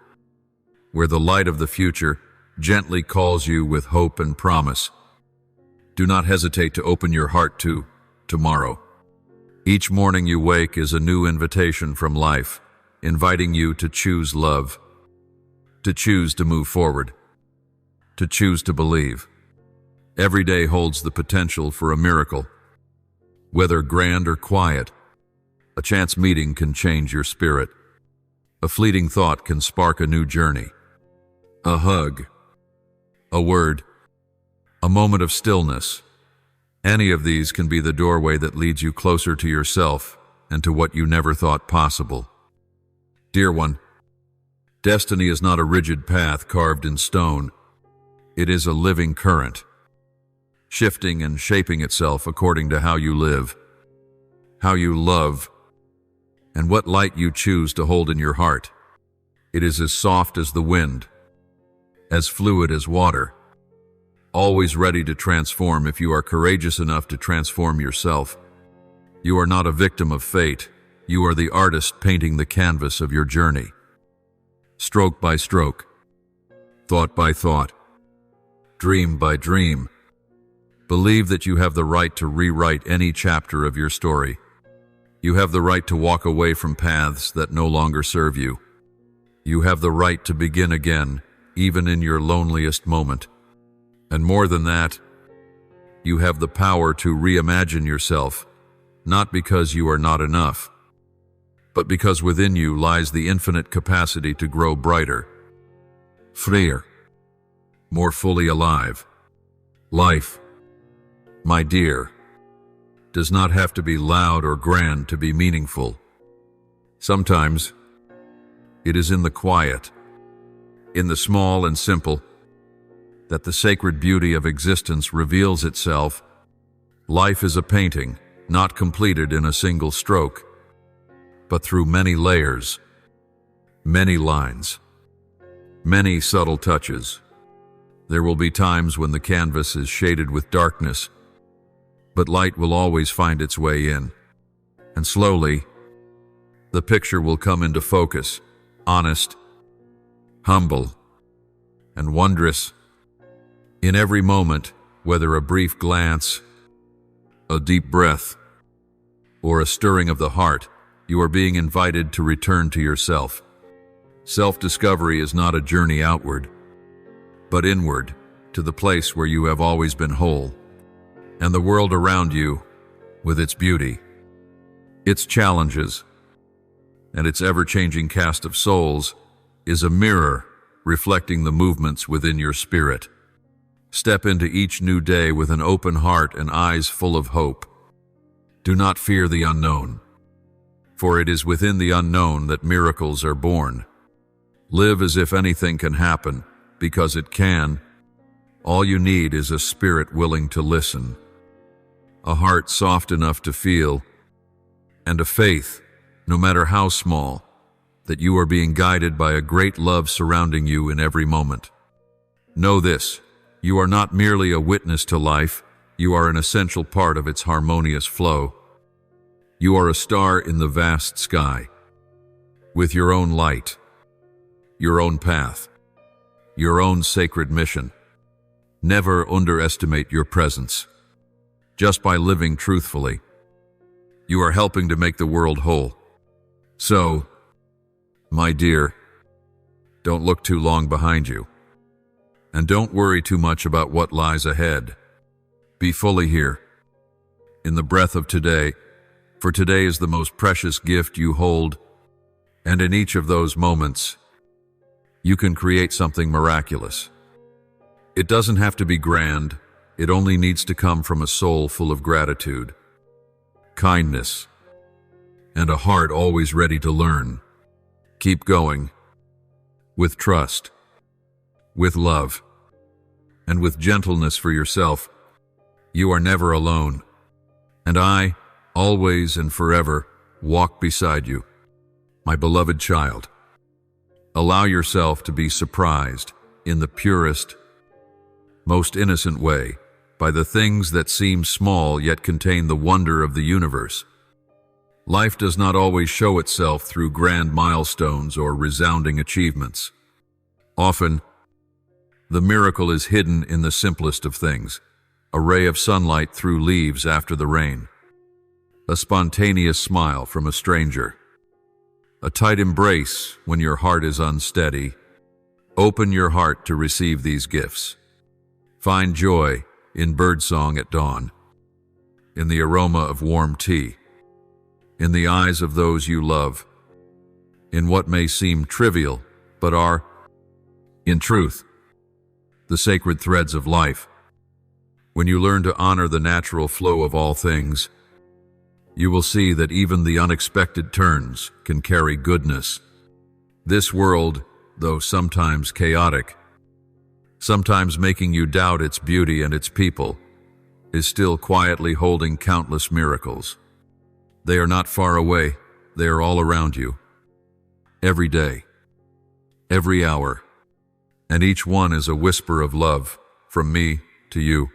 where the light of the future gently calls you with hope and promise. Do not hesitate to open your heart to tomorrow. Each morning you wake is a new invitation from life, inviting you to choose love, to choose to move forward, to choose to believe. Every day holds the potential for a miracle. Whether grand or quiet, a chance meeting can change your spirit. A fleeting thought can spark a new journey. A hug, a word, a moment of stillness. Any of these can be the doorway that leads you closer to yourself and to what you never thought possible. Dear one, destiny is not a rigid path carved in stone. It is a living current, shifting and shaping itself according to how you live, how you love, and what light you choose to hold in your heart. It is as soft as the wind, as fluid as water, always ready to transform if you are courageous enough to transform yourself. You are not a victim of fate. You are the artist painting the canvas of your journey. Stroke by stroke, thought by thought, dream by dream. Believe that you have the right to rewrite any chapter of your story. You have the right to walk away from paths that no longer serve you. You have the right to begin again, even in your loneliest moment. And more than that, you have the power to reimagine yourself, not because you are not enough, but because within you lies the infinite capacity to grow brighter, freer, more fully alive. Life, my dear, does not have to be loud or grand to be meaningful. Sometimes it is in the quiet, in the small and simple, that the sacred beauty of existence reveals itself. Life is a painting, not completed in a single stroke, but through many layers, many lines, many subtle touches. There will be times when the canvas is shaded with darkness, but light will always find its way in. And slowly, the picture will come into focus, honest, humble, and wondrous. In every moment, whether a brief glance, a deep breath, or a stirring of the heart, you are being invited to return to yourself. Self-discovery is not a journey outward, but inward, to the place where you have always been whole. And the world around you, with its beauty, its challenges, and its ever-changing cast of souls, is a mirror reflecting the movements within your spirit. Step into each new day with an open heart and eyes full of hope. Do not fear the unknown, for it is within the unknown that miracles are born. Live as if anything can happen, because it can. All you need is a spirit willing to listen, a heart soft enough to feel, and a faith, no matter how small, that you are being guided by a great love surrounding you in every moment. Know this: you are not merely a witness to life, you are an essential part of its harmonious flow. You are a star in the vast sky, with your own light, your own path, your own sacred mission. Never underestimate your presence. Just by living truthfully, you are helping to make the world whole. So, my dear, don't look too long behind you. And don't worry too much about what lies ahead. Be fully here, in the breath of today, for today is the most precious gift you hold, and in each of those moments, you can create something miraculous. It doesn't have to be grand, it only needs to come from a soul full of gratitude, kindness, and a heart always ready to learn. Keep going, with trust, with love, and with gentleness for yourself. You are never alone, and I, always and forever, walk beside you. My beloved child, allow yourself to be surprised, in the purest, most innocent way, by the things that seem small yet contain the wonder of the universe. Life does not always show itself through grand milestones or resounding achievements. Often, the miracle is hidden in the simplest of things, a ray of sunlight through leaves after the rain, a spontaneous smile from a stranger, a tight embrace when your heart is unsteady. Open your heart to receive these gifts. Find joy in birdsong at dawn, in the aroma of warm tea, in the eyes of those you love, in what may seem trivial but are, in truth, the sacred threads of life. When you learn to honor the natural flow of all things, you will see that even the unexpected turns can carry goodness. This world, though sometimes chaotic, sometimes making you doubt its beauty and its people, is still quietly holding countless miracles. They are not far away, they are all around you. Every day, every hour, and each one is a whisper of love from me to you.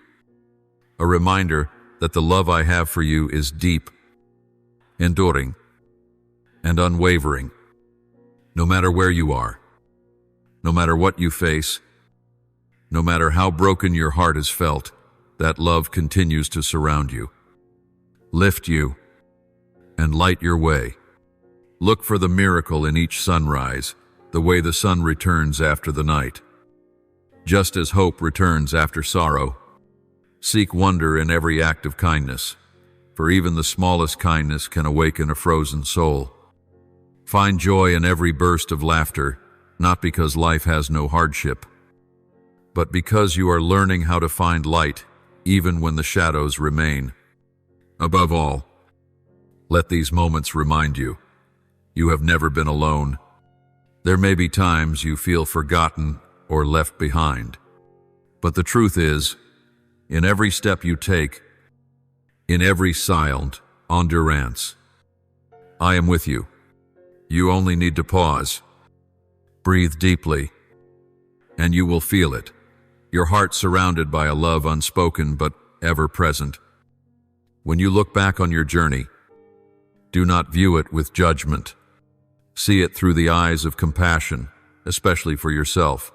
A reminder that the love I have for you is deep, enduring, and unwavering. No matter where you are, no matter what you face, no matter how broken your heart is felt, that love continues to surround you, lift you, and light your way. Look for the miracle in each sunrise, the way the sun returns after the night. Just as hope returns after sorrow, seek wonder in every act of kindness, for even the smallest kindness can awaken a frozen soul. Find joy in every burst of laughter, not because life has no hardship, but because you are learning how to find light even when the shadows remain. Above all, let these moments remind you, you have never been alone. There may be times you feel forgotten or left behind, but the truth is, in every step you take, in every silent endurance, I am with you. You only need to pause, breathe deeply, and you will feel it, your heart surrounded by a love unspoken but ever present. When you look back on your journey, do not view it with judgment. See it through the eyes of compassion, especially for yourself.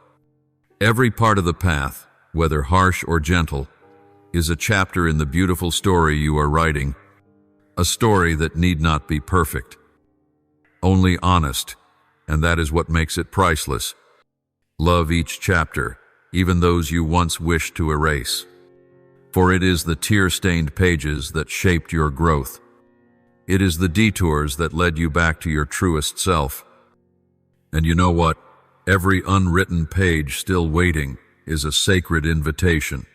Every part of the path, whether harsh or gentle, is a chapter in the beautiful story you are writing, a story that need not be perfect, only honest, and that is what makes it priceless. Love each chapter, even those you once wished to erase, for it is the tear-stained pages that shaped your growth. It is the detours that led you back to your truest self. And you know what? Every unwritten page still waiting is a sacred invitation.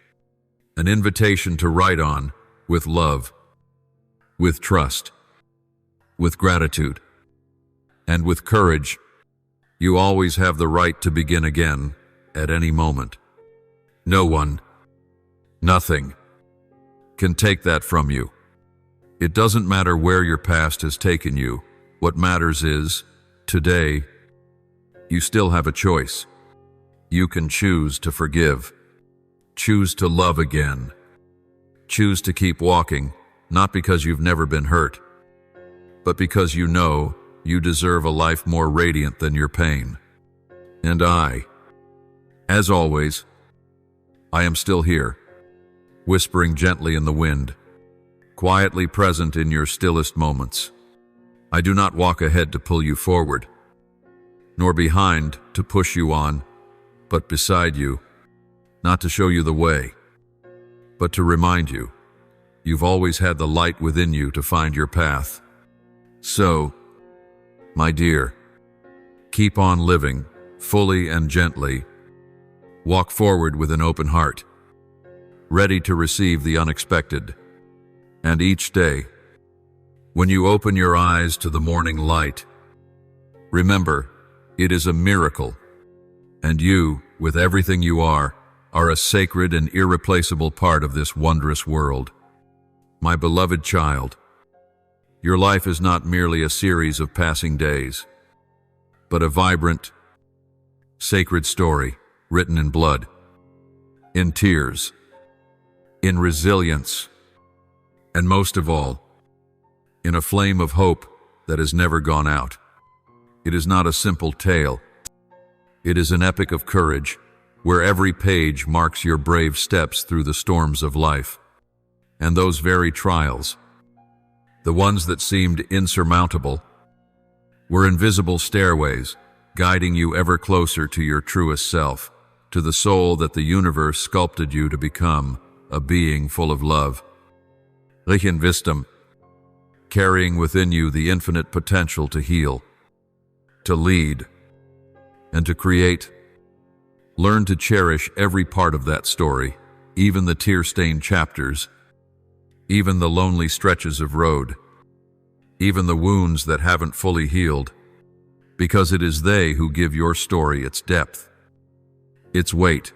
An invitation to write on with love, with trust, with gratitude, and with courage. You always have the right to begin again at any moment. No one, nothing, can take that from you. It doesn't matter where your past has taken you. What matters is, today, you still have a choice. You can choose to forgive, choose to love again, choose to keep walking, not because you've never been hurt, but because you know you deserve a life more radiant than your pain. And I, as always, I am still here, whispering gently in the wind, quietly present in your stillest moments. I do not walk ahead to pull you forward, nor behind to push you on, but beside you, not to show you the way, but to remind you, you've always had the light within you to find your path. So, my dear, keep on living, fully and gently. Walk forward with an open heart, ready to receive the unexpected. And each day, when you open your eyes to the morning light, remember, it is a miracle, and you, with everything you are a sacred and irreplaceable part of this wondrous world. My beloved child, your life is not merely a series of passing days, but a vibrant, sacred story written in blood, in tears, in resilience, and most of all, in a flame of hope that has never gone out. It is not a simple tale. It is an epic of courage, where every page marks your brave steps through the storms of life. And those very trials, the ones that seemed insurmountable, were invisible stairways, guiding you ever closer to your truest self, to the soul that the universe sculpted you to become, a being full of love. Reich wisdom, carrying within you the infinite potential to heal, to lead, and to create. Learn to cherish every part of that story, even the tear-stained chapters, even the lonely stretches of road, even the wounds that haven't fully healed, because it is they who give your story its depth, its weight,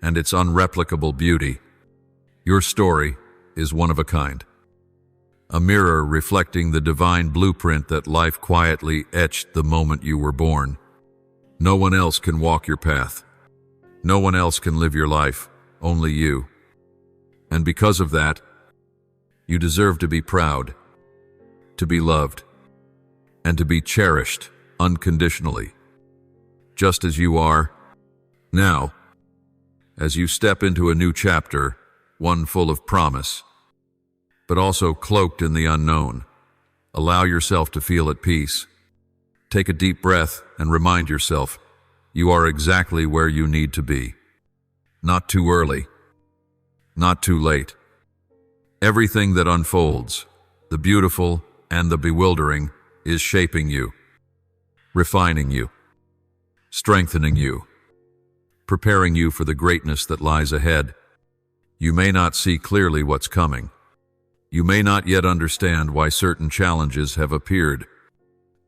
and its unreplicable beauty. Your story is one of a kind, a mirror reflecting the divine blueprint that life quietly etched the moment you were born. No one else can walk your path. No one else can live your life, only you. And because of that, you deserve to be proud, to be loved, and to be cherished unconditionally, just as you are now. As you step into a new chapter, one full of promise, but also cloaked in the unknown, allow yourself to feel at peace. Take a deep breath and remind yourself, you are exactly where you need to be. Not too early, not too late. Everything that unfolds, the beautiful and the bewildering, is shaping you, refining you, strengthening you, preparing you for the greatness that lies ahead. You may not see clearly what's coming. You may not yet understand why certain challenges have appeared,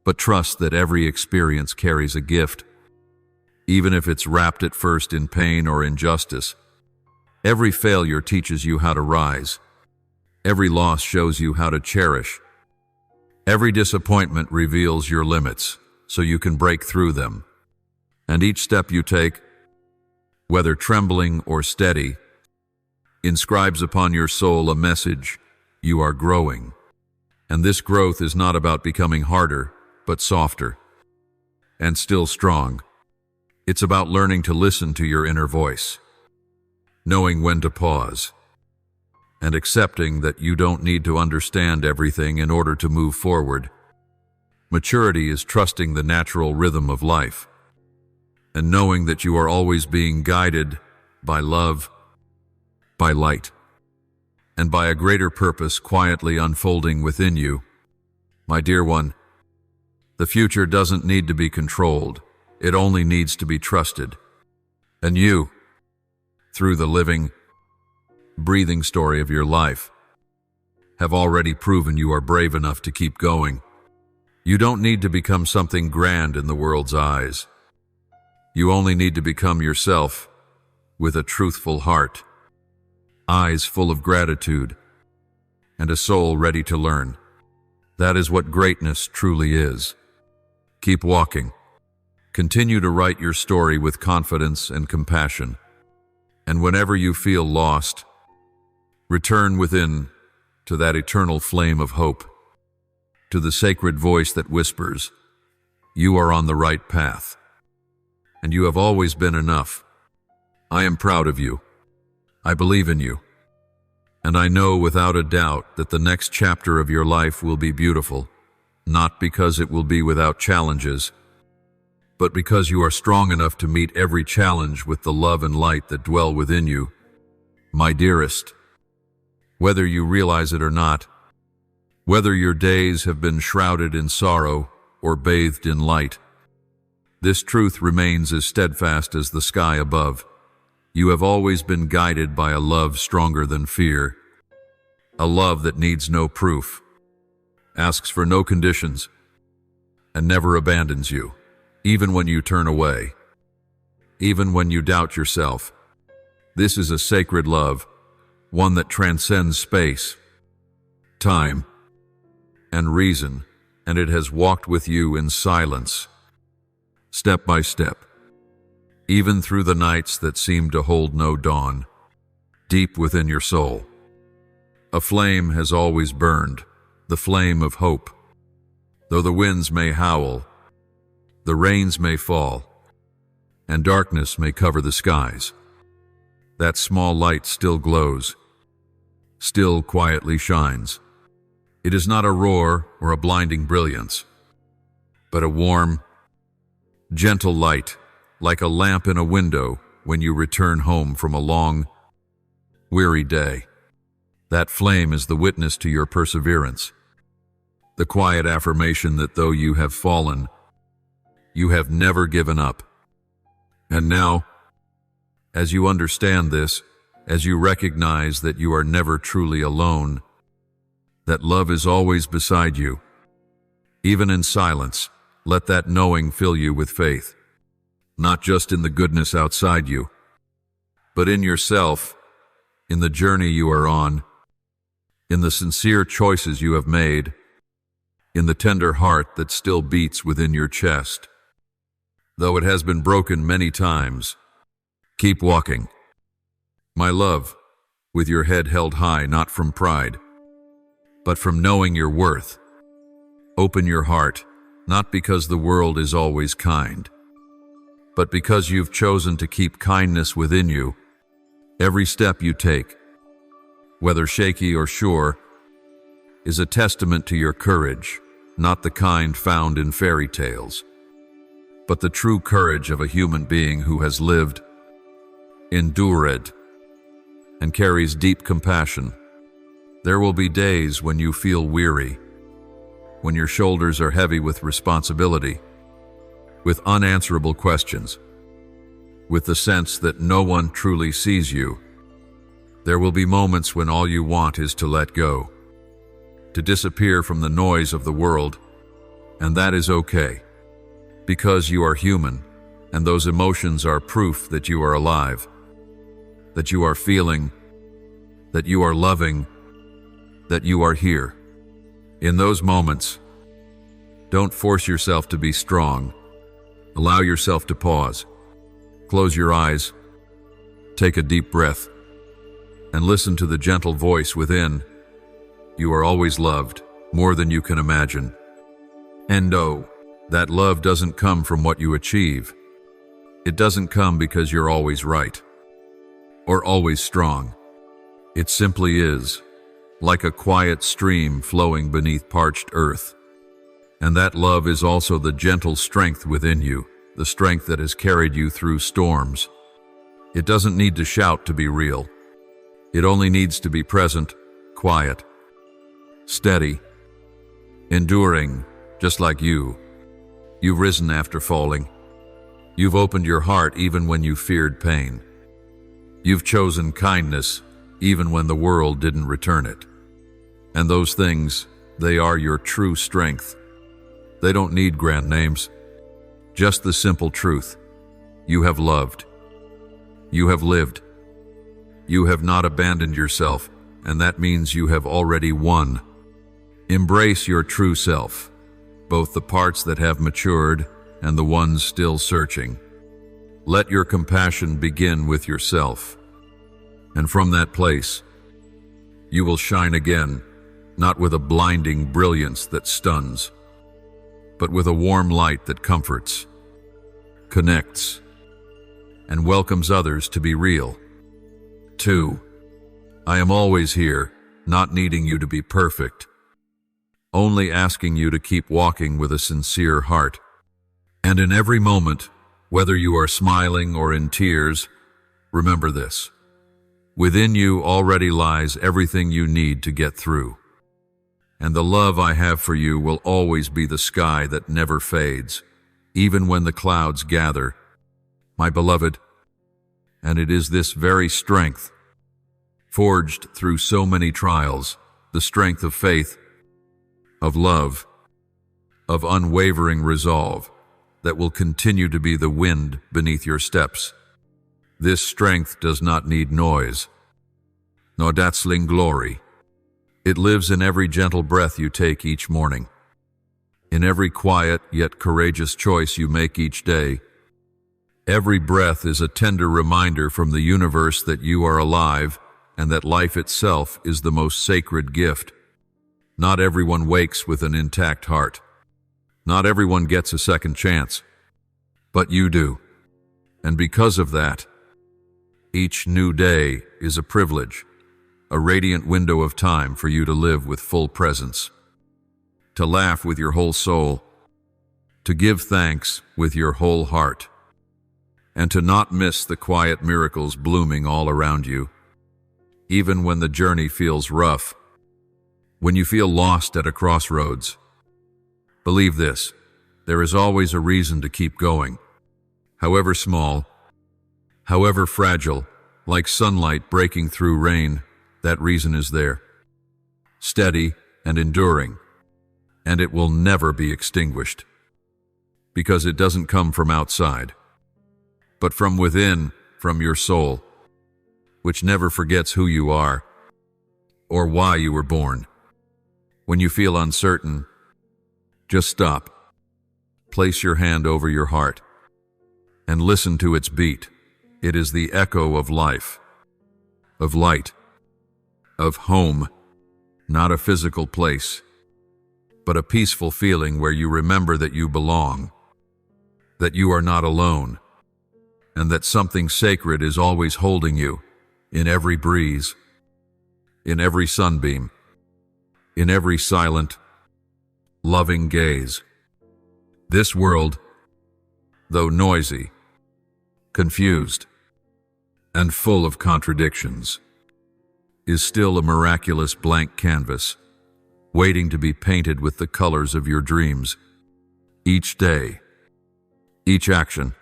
but trust that every experience carries a gift, even if it's wrapped at first in pain or injustice. Every failure teaches you how to rise. Every loss shows you how to cherish. Every disappointment reveals your limits, so you can break through them. And each step you take, whether trembling or steady, inscribes upon your soul a message: you are growing. And this growth is not about becoming harder, but softer, and still strong. It's about learning to listen to your inner voice, knowing when to pause, and accepting that you don't need to understand everything in order to move forward. Maturity is trusting the natural rhythm of life, and knowing that you are always being guided by love, by light, and by a greater purpose quietly unfolding within you. My dear one, the future doesn't need to be controlled. It only needs to be trusted. And you, through the living, breathing story of your life, have already proven you are brave enough to keep going. You don't need to become something grand in the world's eyes. You only need to become yourself, with a truthful heart, eyes full of gratitude, and a soul ready to learn. That is what greatness truly is. Keep walking. Continue to write your story with confidence and compassion. And whenever you feel lost, return within to that eternal flame of hope, to the sacred voice that whispers, you are on the right path, and you have always been enough. I am proud of you. I believe in you. And I know without a doubt that the next chapter of your life will be beautiful, not because it will be without challenges, but because you are strong enough to meet every challenge with the love and light that dwell within you. My dearest, whether you realize it or not, whether your days have been shrouded in sorrow or bathed in light, this truth remains as steadfast as the sky above. You have always been guided by a love stronger than fear, a love that needs no proof, asks for no conditions, and never abandons you, even when you turn away, even when you doubt yourself. This is a sacred love, one that transcends space, time, and reason, and it has walked with you in silence, step by step, even through the nights that seem to hold no dawn, deep within your soul. A flame has always burned, the flame of hope. Though the winds may howl, the rains may fall, and darkness may cover the skies, that small light still glows, still quietly shines. It is not a roar or a blinding brilliance, but a warm, gentle light, like a lamp in a window when you return home from a long, weary day. That flame is the witness to your perseverance, the quiet affirmation that though you have fallen, you have never given up. And now, as you understand this, as you recognize that you are never truly alone, that love is always beside you, even in silence, let that knowing fill you with faith, not just in the goodness outside you, but in yourself, in the journey you are on, in the sincere choices you have made, in the tender heart that still beats within your chest. Though it has been broken many times, keep walking. My love, with your head held high, not from pride, but from knowing your worth. Open your heart, not because the world is always kind, but because you've chosen to keep kindness within you. Every step you take, whether shaky or sure, is a testament to your courage, not the kind found in fairy tales, but the true courage of a human being who has lived, endured, and carries deep compassion. There will be days when you feel weary, when your shoulders are heavy with responsibility, with unanswerable questions, with the sense that no one truly sees you. There will be moments when all you want is to let go, to disappear from the noise of the world, and that is okay, because you are human, and those emotions are proof that you are alive, that you are feeling, that you are loving, that you are here. In those moments, don't force yourself to be strong. Allow yourself to pause. Close your eyes, take a deep breath, and listen to the gentle voice within. You are always loved, more than you can imagine. And oh, that love doesn't come from what you achieve. It doesn't come because you're always right, or always strong. It simply is, like a quiet stream flowing beneath parched earth. And that love is also the gentle strength within you, the strength that has carried you through storms. It doesn't need to shout to be real. It only needs to be present, quiet, steady, enduring, just like you. You've risen after falling. You've opened your heart even when you feared pain. You've chosen kindness even when the world didn't return it. And those things, they are your true strength. They don't need grand names. Just the simple truth. You have loved. You have lived. You have not abandoned yourself, and that means you have already won. Embrace your true self, both the parts that have matured and the ones still searching. Let your compassion begin with yourself. And from that place, you will shine again, not with a blinding brilliance that stuns, but with a warm light that comforts, connects, and welcomes others to be real. 2. I am always here, not needing you to be perfect, only asking you to keep walking with a sincere heart. And in every moment, whether you are smiling or in tears, remember this. Within you already lies everything you need to get through. And the love I have for you will always be the sky that never fades, even when the clouds gather, my beloved. And it is this very strength, forged through so many trials, the strength of faith, of love, of unwavering resolve, that will continue to be the wind beneath your steps. This strength does not need noise, nor dazzling glory. It lives in every gentle breath you take each morning, in every quiet yet courageous choice you make each day, Every breath is a tender reminder from the universe that you are alive and that life itself is the most sacred gift. Not everyone wakes with an intact heart. Not everyone gets a second chance. But you do. And because of that, each new day is a privilege, a radiant window of time for you to live with full presence, to laugh with your whole soul, to give thanks with your whole heart, and to not miss the quiet miracles blooming all around you, even when the journey feels rough, when you feel lost at a crossroads. Believe this, there is always a reason to keep going, however small, however fragile, like sunlight breaking through rain, that reason is there, steady and enduring, and it will never be extinguished, because it doesn't come from outside, but from within, from your soul, which never forgets who you are or why you were born. When you feel uncertain, just stop, place your hand over your heart, and listen to its beat. It is the echo of life, of light, of home, not a physical place, but a peaceful feeling where you remember that you belong, that you are not alone, and that something sacred is always holding you in every breeze, in every sunbeam, in every silent, loving gaze. This world, though noisy, confused, and full of contradictions, is still a miraculous blank canvas, waiting to be painted with the colors of your dreams. Each day, each action,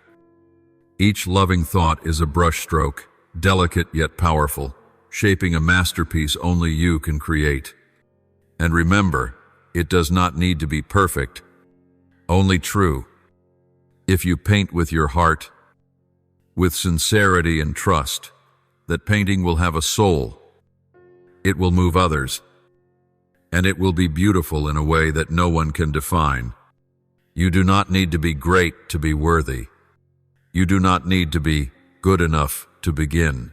each loving thought is a brushstroke, delicate yet powerful, shaping a masterpiece only you can create. And remember, it does not need to be perfect, only true. If you paint with your heart, with sincerity and trust, that painting will have a soul. It will move others, and it will be beautiful in a way that no one can define. You do not need to be great to be worthy. You do not need to be good enough to begin.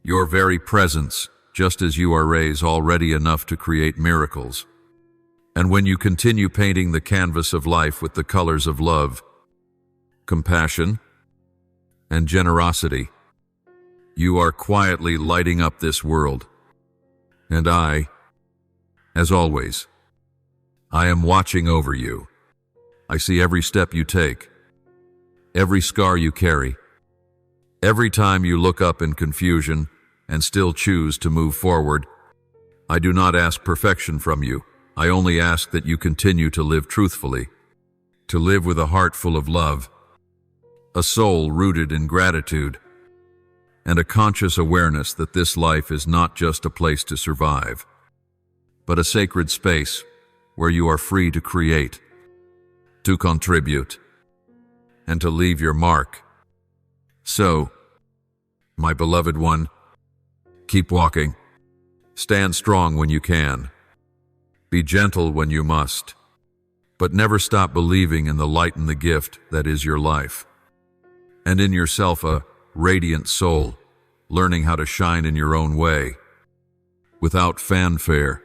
Your very presence, just as you are, is already enough to create miracles. And when you continue painting the canvas of life with the colors of love, compassion, and generosity, you are quietly lighting up this world. And I, as always, I am watching over you. I see every step you take, every scar you carry, every time you look up in confusion and still choose to move forward. I do not ask perfection from you. I only ask that you continue to live truthfully, to live with a heart full of love, a soul rooted in gratitude, and a conscious awareness that this life is not just a place to survive, but a sacred space where you are free to create, to contribute, and to leave your mark. So, my beloved one, keep walking. Stand strong when you can. Be gentle when you must, but never stop believing in the light and the gift that is your life, and in yourself a radiant soul, learning how to shine in your own way, without fanfare,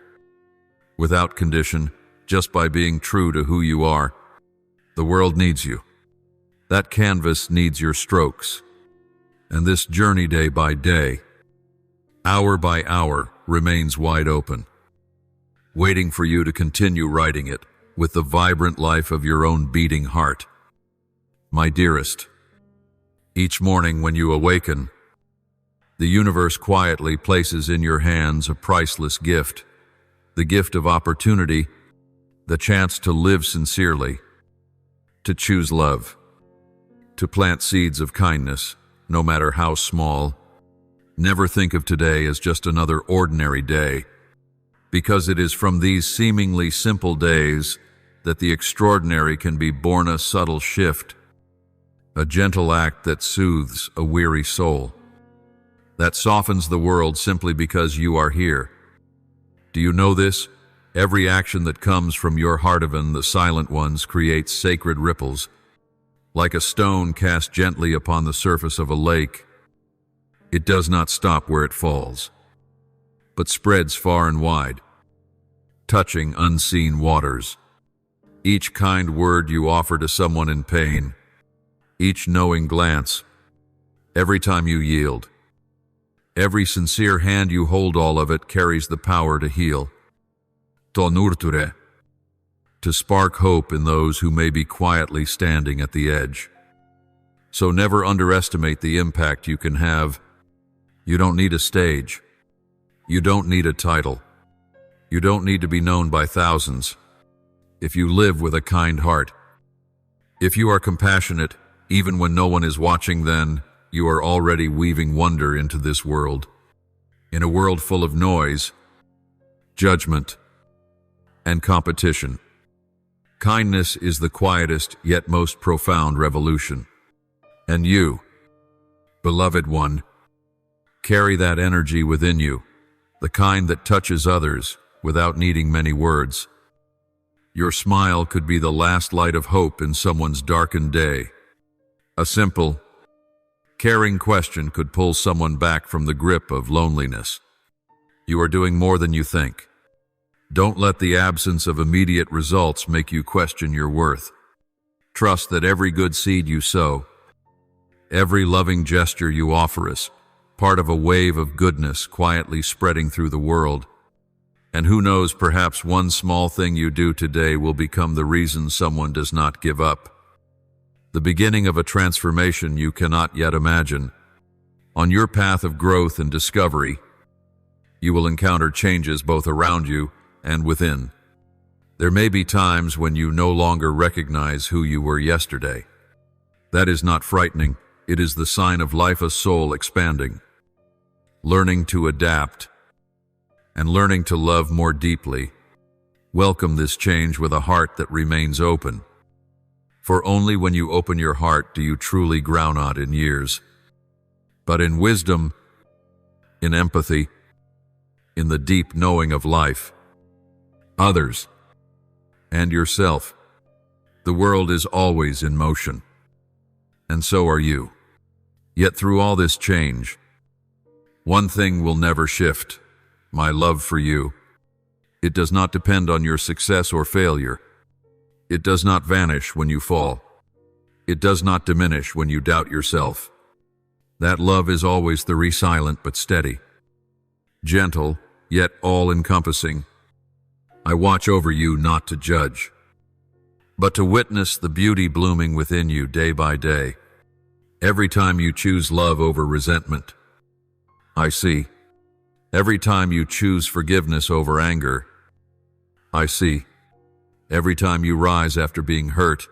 without condition, just by being true to who you are. The world needs you. That canvas needs your strokes. And this journey, day by day, hour by hour, remains wide open, waiting for you to continue writing it with the vibrant life of your own beating heart. My dearest, each morning when you awaken, the universe quietly places in your hands a priceless gift, the gift of opportunity, the chance to live sincerely, to choose love, to plant seeds of kindness, no matter how small. Never think of today as just another ordinary day, because it is from these seemingly simple days that the extraordinary can be born, a subtle shift, a gentle act that soothes a weary soul, that softens the world simply because you are here. Do you know this? Every action that comes from your heart, even the silent ones, creates sacred ripples, Like a stone cast gently upon the surface of a lake, it does not stop where it falls, but spreads far and wide, touching unseen waters. Each kind word you offer to someone in pain, each knowing glance, every time you yield, every sincere hand you hold, all of it carries the power to heal. To nurture, to spark hope in those who may be quietly standing at the edge. So never underestimate the impact you can have. You don't need a stage. You don't need a title. You don't need to be known by thousands. If you live with a kind heart, if you are compassionate, even when no one is watching, then you are already weaving wonder into this world. In a world full of noise, judgment, and competition, kindness is the quietest yet most profound revolution. And you, beloved one, carry that energy within you, the kind that touches others without needing many words. Your smile could be the last light of hope in someone's darkened day. A simple, caring question could pull someone back from the grip of loneliness. You are doing more than you think. Don't let the absence of immediate results make you question your worth. Trust that every good seed you sow, every loving gesture you offer is part of a wave of goodness quietly spreading through the world. And who knows, perhaps one small thing you do today will become the reason someone does not give up. The beginning of a transformation you cannot yet imagine. On your path of growth and discovery, you will encounter changes both around you and within. There may be times when you no longer recognize who you were yesterday. That is not frightening. It is the sign of life, a soul expanding, learning to adapt, and learning to love more deeply. Welcome this change with a heart that remains open. For only when you open your heart do you truly grow not in years, but in wisdom, in empathy, in the deep knowing of life, others, and yourself. The world is always in motion, and so are you. Yet through all this change, one thing will never shift: my love for you. It does not depend on your success or failure. It does not vanish when you fall. It does not diminish when you doubt yourself. That love is always the resilient but steady, gentle, yet all-encompassing. I watch over you not to judge, but to witness the beauty blooming within you day by day. Every time you choose love over resentment, I see. Every time you choose forgiveness over anger, I see. Every time you rise after being hurt,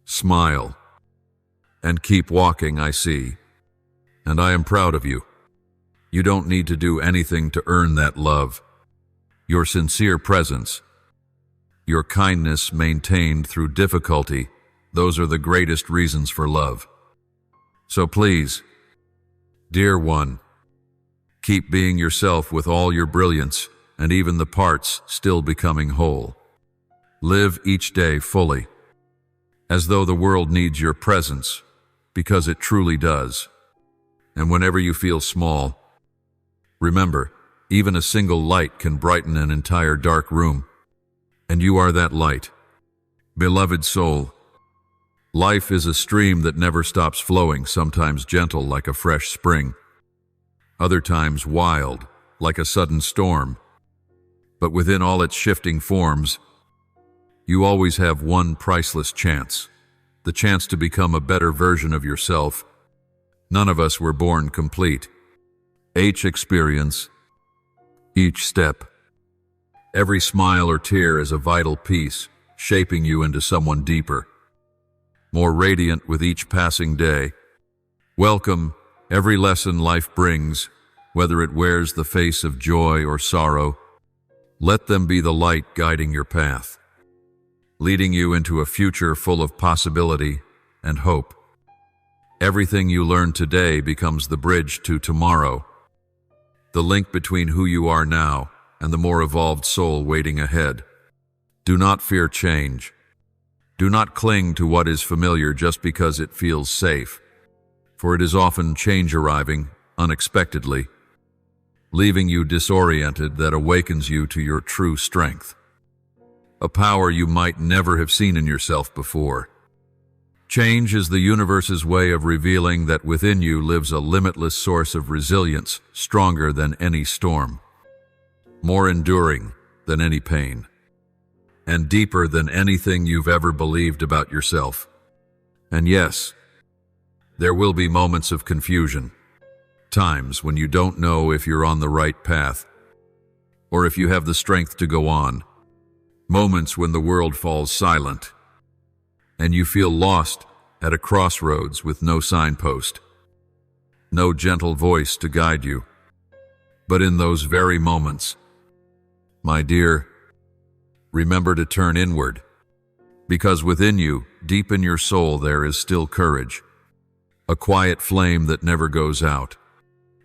smile, and keep walking, I see. And I am proud of you. You don't need to do anything to earn that love. Your sincere presence, your kindness maintained through difficulty, those are the greatest reasons for love. So please, dear one, keep being yourself with all your brilliance and even the parts still becoming whole. Live each day fully, as though the world needs your presence, because it truly does. And whenever you feel small, remember, even a single light can brighten an entire dark room. And you are that light. Beloved soul, life is a stream that never stops flowing, sometimes gentle like a fresh spring, other times wild like a sudden storm. But within all its shifting forms, you always have one priceless chance, the chance to become a better version of yourself. None of us were born complete. Each experience, each step, every smile or tear is a vital piece, shaping you into someone deeper, more radiant with each passing day. Welcome every lesson life brings, whether it wears the face of joy or sorrow. Let them be the light guiding your path, leading you into a future full of possibility and hope. Everything you learn today becomes the bridge to tomorrow, the link between who you are now and the more evolved soul waiting ahead. Do not fear change. Do not cling to what is familiar just because it feels safe, for it is often change arriving unexpectedly, leaving you disoriented that awakens you to your true strength, a power you might never have seen in yourself before. Change is the universe's way of revealing that within you lives a limitless source of resilience, stronger than any storm, more enduring than any pain, and deeper than anything you've ever believed about yourself. And yes, there will be moments of confusion, times when you don't know if you're on the right path, or if you have the strength to go on, moments when the world falls silent, and you feel lost at a crossroads with no signpost, no gentle voice to guide you. But in those very moments, my dear, remember to turn inward, because within you, deep in your soul, there is still courage, a quiet flame that never goes out.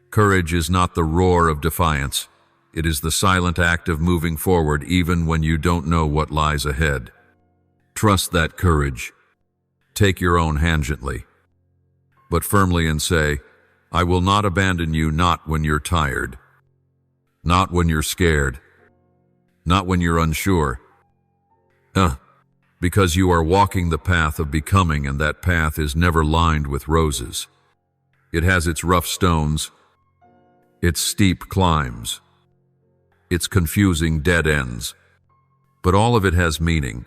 Courage is not the roar of defiance. It is the silent act of moving forward even when you don't know what lies ahead. Trust that courage. Take your own hand gently, but firmly, and say, I will not abandon you, not when you're tired, not when you're scared, not when you're unsure. Because you are walking the path of becoming, and that path is never lined with roses. It has its rough stones, its steep climbs, its confusing dead ends, but all of it has meaning.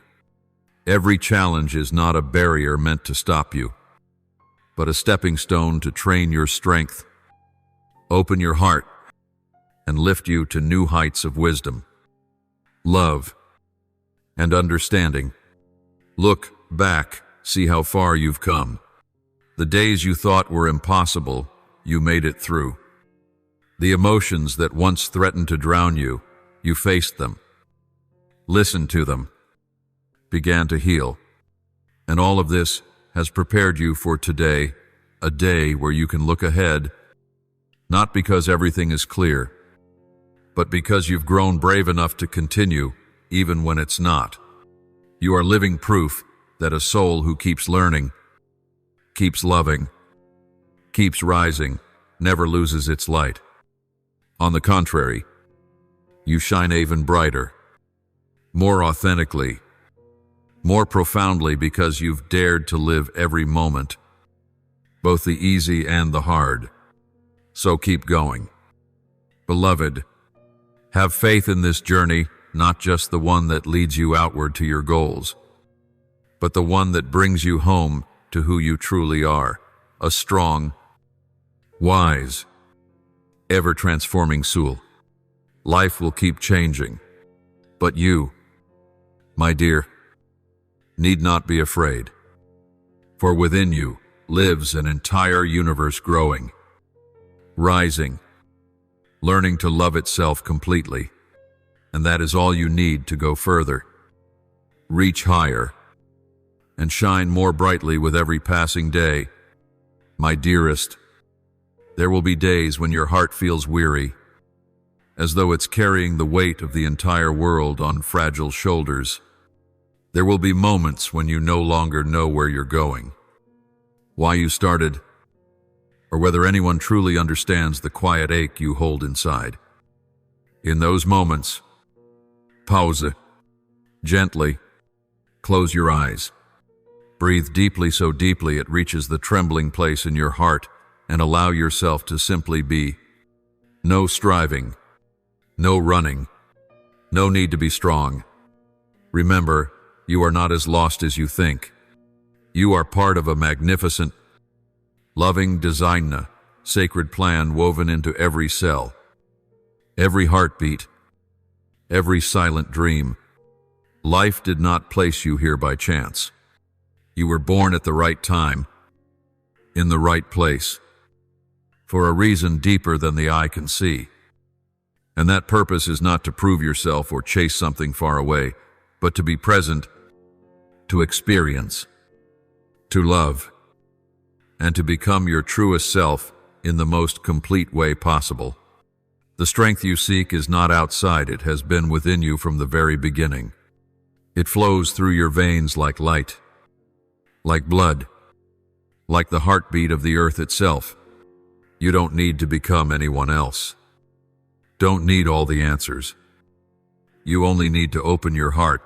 Every challenge is not a barrier meant to stop you, but a stepping stone to train your strength, open your heart, and lift you to new heights of wisdom, love, and understanding. Look back, see how far you've come. The days you thought were impossible, you made it through. The emotions that once threatened to drown you, you faced them, listened to them, began to heal. And all of this has prepared you for today, a day where you can look ahead, not because everything is clear, but because you've grown brave enough to continue even when it's not. You are living proof that a soul who keeps learning, keeps loving, keeps rising, never loses its light. On the contrary, you shine even brighter, more authentically, more profoundly, because you've dared to live every moment, both the easy and the hard. So keep going. Beloved, have faith in this journey, not just the one that leads you outward to your goals, but the one that brings you home to who you truly are, a strong, wise, ever-transforming soul. Life will keep changing, but you, my dear, need not be afraid, for within you lives an entire universe growing, rising, learning to love itself completely, and that is all you need to go further, reach higher, and shine more brightly with every passing day. My dearest, there will be days when your heart feels weary, as though it's carrying the weight of the entire world on fragile shoulders. There will be moments when you no longer know where you're going, why you started, or whether anyone truly understands the quiet ache you hold inside. In those moments, pause, gently, close your eyes, breathe deeply, so deeply it reaches the trembling place in your heart, and allow yourself to simply be. No striving, no running, no need to be strong. Remember, you are not as lost as you think. You are part of a magnificent, loving design, sacred plan woven into every cell, every heartbeat, every silent dream. Life did not place you here by chance. You were born at the right time, in the right place, for a reason deeper than the eye can see. And that purpose is not to prove yourself or chase something far away, but to be present, to experience, to love, and to become your truest self in the most complete way possible. The strength you seek is not outside, it has been within you from the very beginning. It flows through your veins like light, like blood, like the heartbeat of the earth itself. You don't need to become anyone else. Don't need all the answers. You only need to open your heart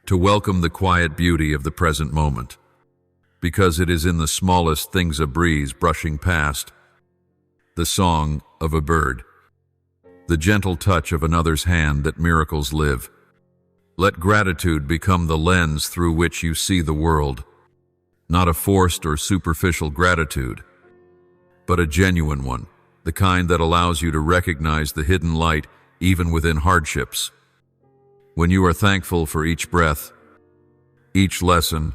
to welcome the quiet beauty of the present moment, because it is in the smallest things, a breeze brushing past, the song of a bird, the gentle touch of another's hand, that miracles live. Let gratitude become the lens through which you see the world, not a forced or superficial gratitude, but a genuine one, the kind that allows you to recognize the hidden light even within hardships. When you are thankful for each breath, each lesson,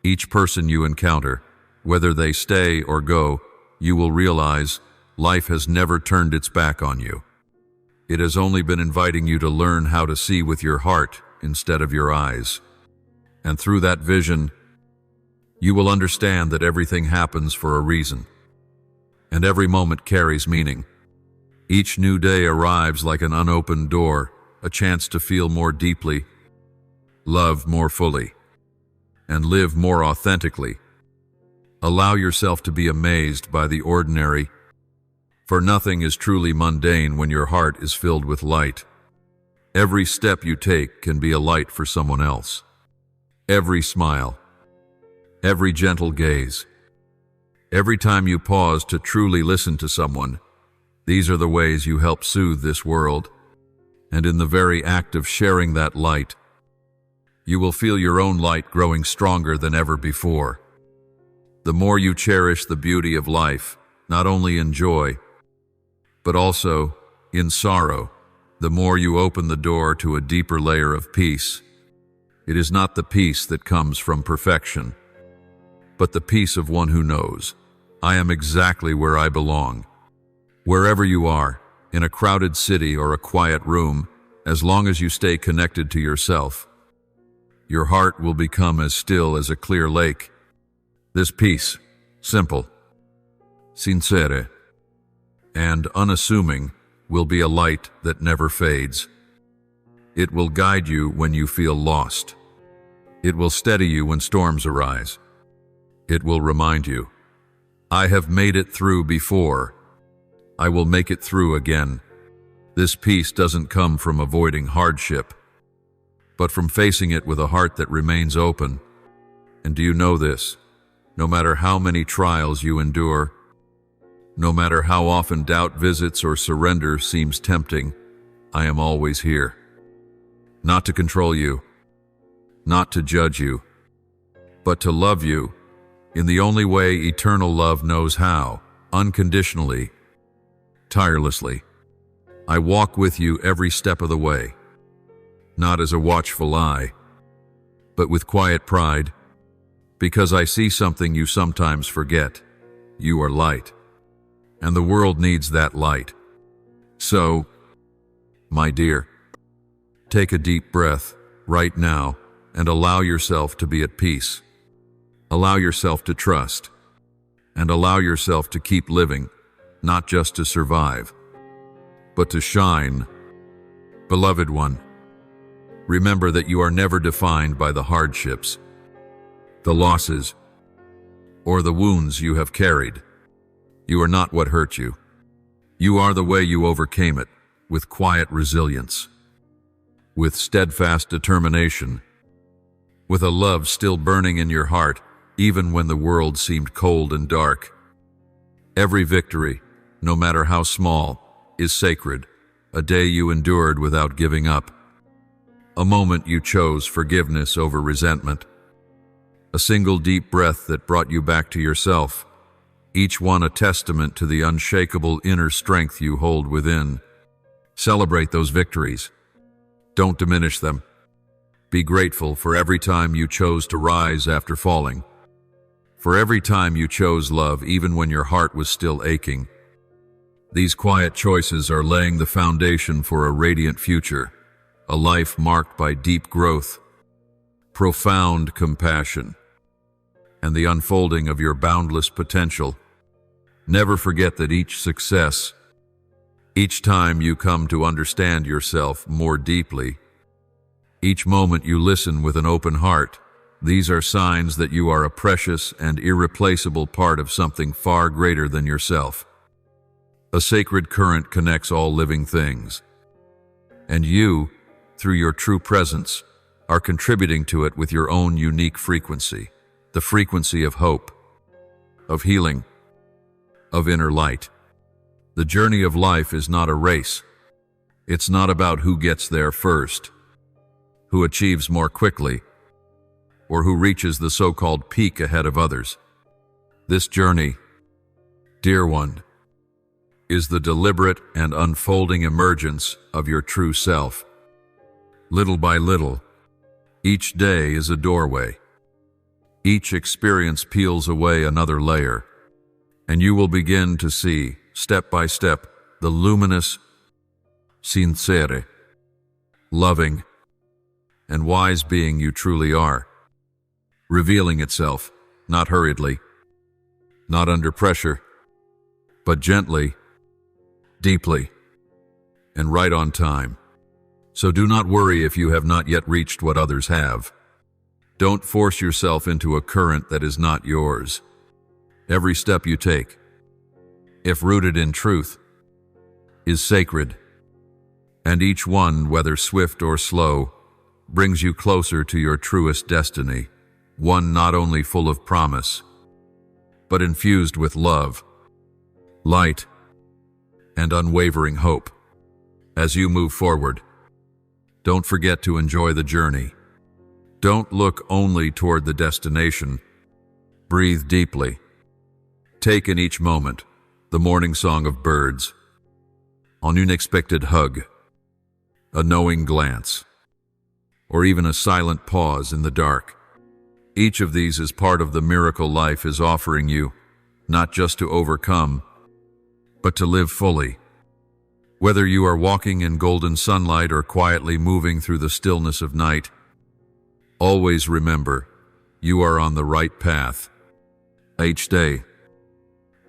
each person you encounter, whether they stay or go, you will realize life has never turned its back on you. It has only been inviting you to learn how to see with your heart instead of your eyes. And through that vision, you will understand that everything happens for a reason, and every moment carries meaning. Each new day arrives like an unopened door, a chance to feel more deeply, love more fully, and live more authentically. Allow yourself to be amazed by the ordinary, for nothing is truly mundane when your heart is filled with light. Every step you take can be a light for someone else. Every smile, every gentle gaze, every time you pause to truly listen to someone, these are the ways you help soothe this world. And in the very act of sharing that light, you will feel your own light growing stronger than ever before. The more you cherish the beauty of life, not only in joy, but also in sorrow, the more you open the door to a deeper layer of peace. It is not the peace that comes from perfection, but the peace of one who knows, I am exactly where I belong. Wherever you are, in a crowded city or a quiet room, as long as you stay connected to yourself, your heart will become as still as a clear lake. This peace, simple, sincere, and unassuming, will be a light that never fades. It will guide you when you feel lost. It will steady you when storms arise. It will remind you, I have made it through before. I will make it through again. This peace doesn't come from avoiding hardship, but from facing it with a heart that remains open. And do you know this? No matter how many trials you endure, no matter how often doubt visits or surrender seems tempting, I am always here. Not to control you, not to judge you, but to love you in the only way eternal love knows how, unconditionally, tirelessly. I walk with you every step of the way, not as a watchful eye, but with quiet pride, because I see something you sometimes forget. You are light, and the world needs that light. So, my dear, take a deep breath right now and allow yourself to be at peace. Allow yourself to trust, and allow yourself to keep living, not just to survive, but to shine. Beloved one, remember that you are never defined by the hardships, the losses, or the wounds you have carried. You are not what hurt you. You are the way you overcame it, with quiet resilience, with steadfast determination, with a love still burning in your heart, even when the world seemed cold and dark. Every victory, no matter how small, is sacred, a day you endured without giving up, a moment you chose forgiveness over resentment, a single deep breath that brought you back to yourself, each one a testament to the unshakable inner strength you hold within. Celebrate those victories. Don't diminish them. Be grateful for every time you chose to rise after falling, for every time you chose love even when your heart was still aching. These quiet choices are laying the foundation for a radiant future, a life marked by deep growth, profound compassion, and the unfolding of your boundless potential. Never forget that each success, each time you come to understand yourself more deeply, Each moment you listen with an open heart. These are signs that you are a precious and irreplaceable part of something far greater than yourself. A sacred current connects all living things. And you, through your true presence, are contributing to it with your own unique frequency, the frequency of hope, of healing, of inner light. The journey of life is not a race. It's not about who gets there first, who achieves more quickly, or who reaches the so-called peak ahead of others. This journey, dear one, is the deliberate and unfolding emergence of your true self. Little by little, each day is a doorway. Each experience peels away another layer, and you will begin to see, step by step, the luminous, sincere, loving, and wise being you truly are, revealing itself, not hurriedly, not under pressure, but gently, deeply, and right on time. So do not worry if you have not yet reached what others have. Don't force yourself into a current that is not yours. Every step you take, if rooted in truth, is sacred, and each one, whether swift or slow, brings you closer to your truest destiny, one not only full of promise, but infused with love, light, and unwavering hope. As you move forward, don't forget to enjoy the journey. Don't look only toward the destination. Breathe deeply. Take in each moment the morning song of birds, an unexpected hug, a knowing glance, or even a silent pause in the dark. Each of these is part of the miracle life is offering you, not just to overcome, but to live fully. Whether you are walking in golden sunlight or quietly moving through the stillness of night, always remember, you are on the right path. Each day,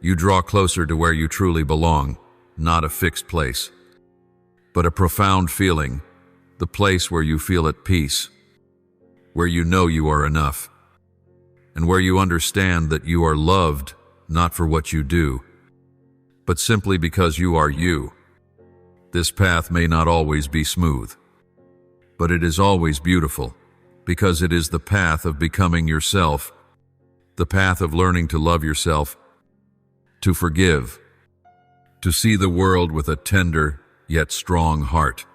you draw closer to where you truly belong, not a fixed place, but a profound feeling, the place where you feel at peace, where you know you are enough, and where you understand that you are loved not for what you do, but simply because you are you. This path may not always be smooth, but it is always beautiful, because it is the path of becoming yourself, the path of learning to love yourself, to forgive, to see the world with a tender yet strong heart.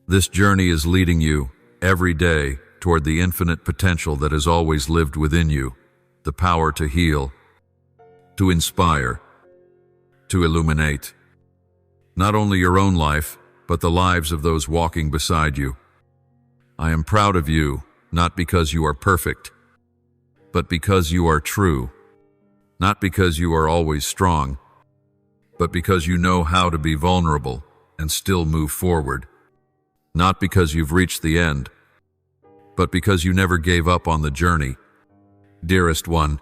This journey is leading you, every day, toward the infinite potential that has always lived within you, the power to heal, to inspire, to illuminate, not only your own life, but the lives of those walking beside you. I am proud of you, not because you are perfect, but because you are true, not because you are always strong, but because you know how to be vulnerable and still move forward, not because you've reached the end, but because you never gave up on the journey. Dearest one,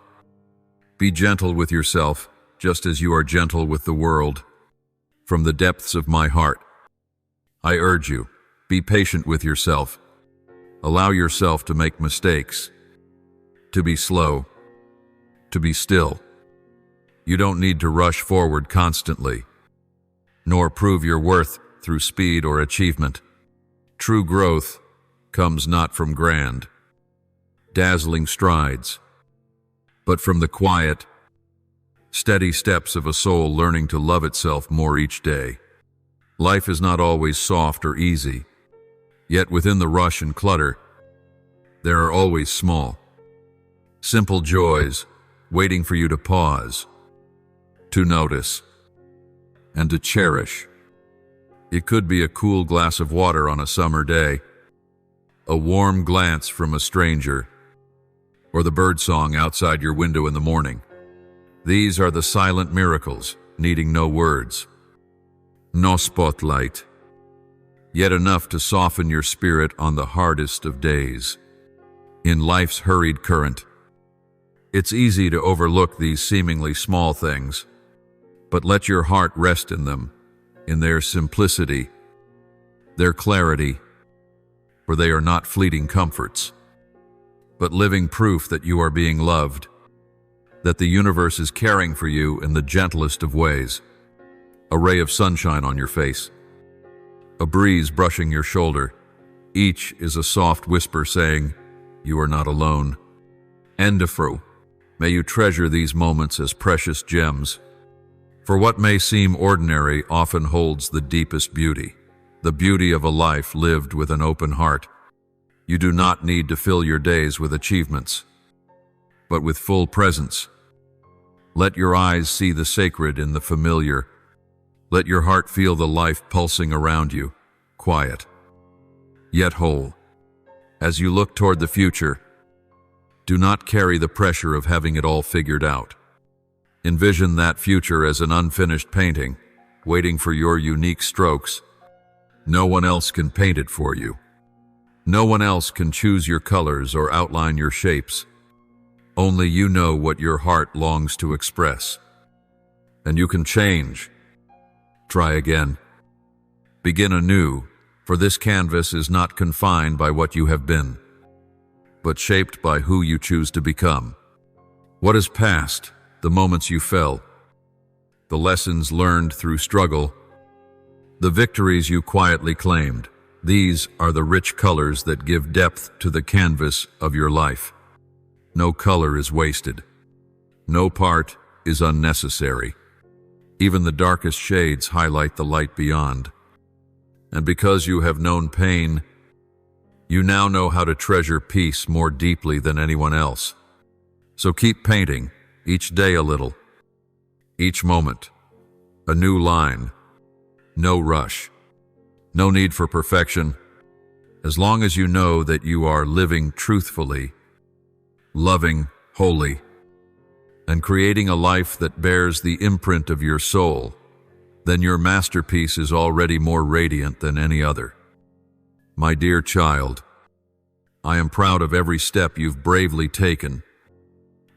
be gentle with yourself, just as you are gentle with the world. From the depths of my heart, I urge you, be patient with yourself. Allow yourself to make mistakes, to be slow, to be still. You don't need to rush forward constantly, nor prove your worth through speed or achievement. True growth comes not from grand, dazzling strides, but from the quiet, steady steps of a soul learning to love itself more each day. Life is not always soft or easy, yet within the rush and clutter, there are always small, simple joys waiting for you to pause, to notice, and to cherish. It could be a cool glass of water on a summer day, a warm glance from a stranger, or the birdsong outside your window in the morning. These are the silent miracles, needing no words, no spotlight, yet enough to soften your spirit on the hardest of days. In life's hurried current, it's easy to overlook these seemingly small things, but let your heart rest in them, in their simplicity, their clarity, for they are not fleeting comforts, but living proof that you are being loved, that the universe is caring for you in the gentlest of ways. A ray of sunshine on your face, a breeze brushing your shoulder, each is a soft whisper saying, "You are not alone." Endefru, may you treasure these moments as precious gems, for what may seem ordinary often holds the deepest beauty, the beauty of a life lived with an open heart. You do not need to fill your days with achievements, but with full presence. Let your eyes see the sacred in the familiar. Let your heart feel the life pulsing around you, quiet, yet whole. As you look toward the future, do not carry the pressure of having it all figured out. Envision that future as an unfinished painting, waiting for your unique strokes. No one else can paint it for you. No one else can choose your colors or outline your shapes. Only you know what your heart longs to express. And you can change. Try again. Begin anew, for this canvas is not confined by what you have been, but shaped by who you choose to become. What is past, the moments you fell, the lessons learned through struggle, the victories you quietly claimed, these are the rich colors that give depth to the canvas of your life. No color is wasted. No part is unnecessary. Even the darkest shades highlight the light beyond. And because you have known pain, you now know how to treasure peace more deeply than anyone else. So keep painting, each day a little, each moment, a new line. No rush, no need for perfection, as long as you know that you are living truthfully, loving wholly, and creating a life that bears the imprint of your soul, then your masterpiece is already more radiant than any other. My dear child, I am proud of every step you've bravely taken,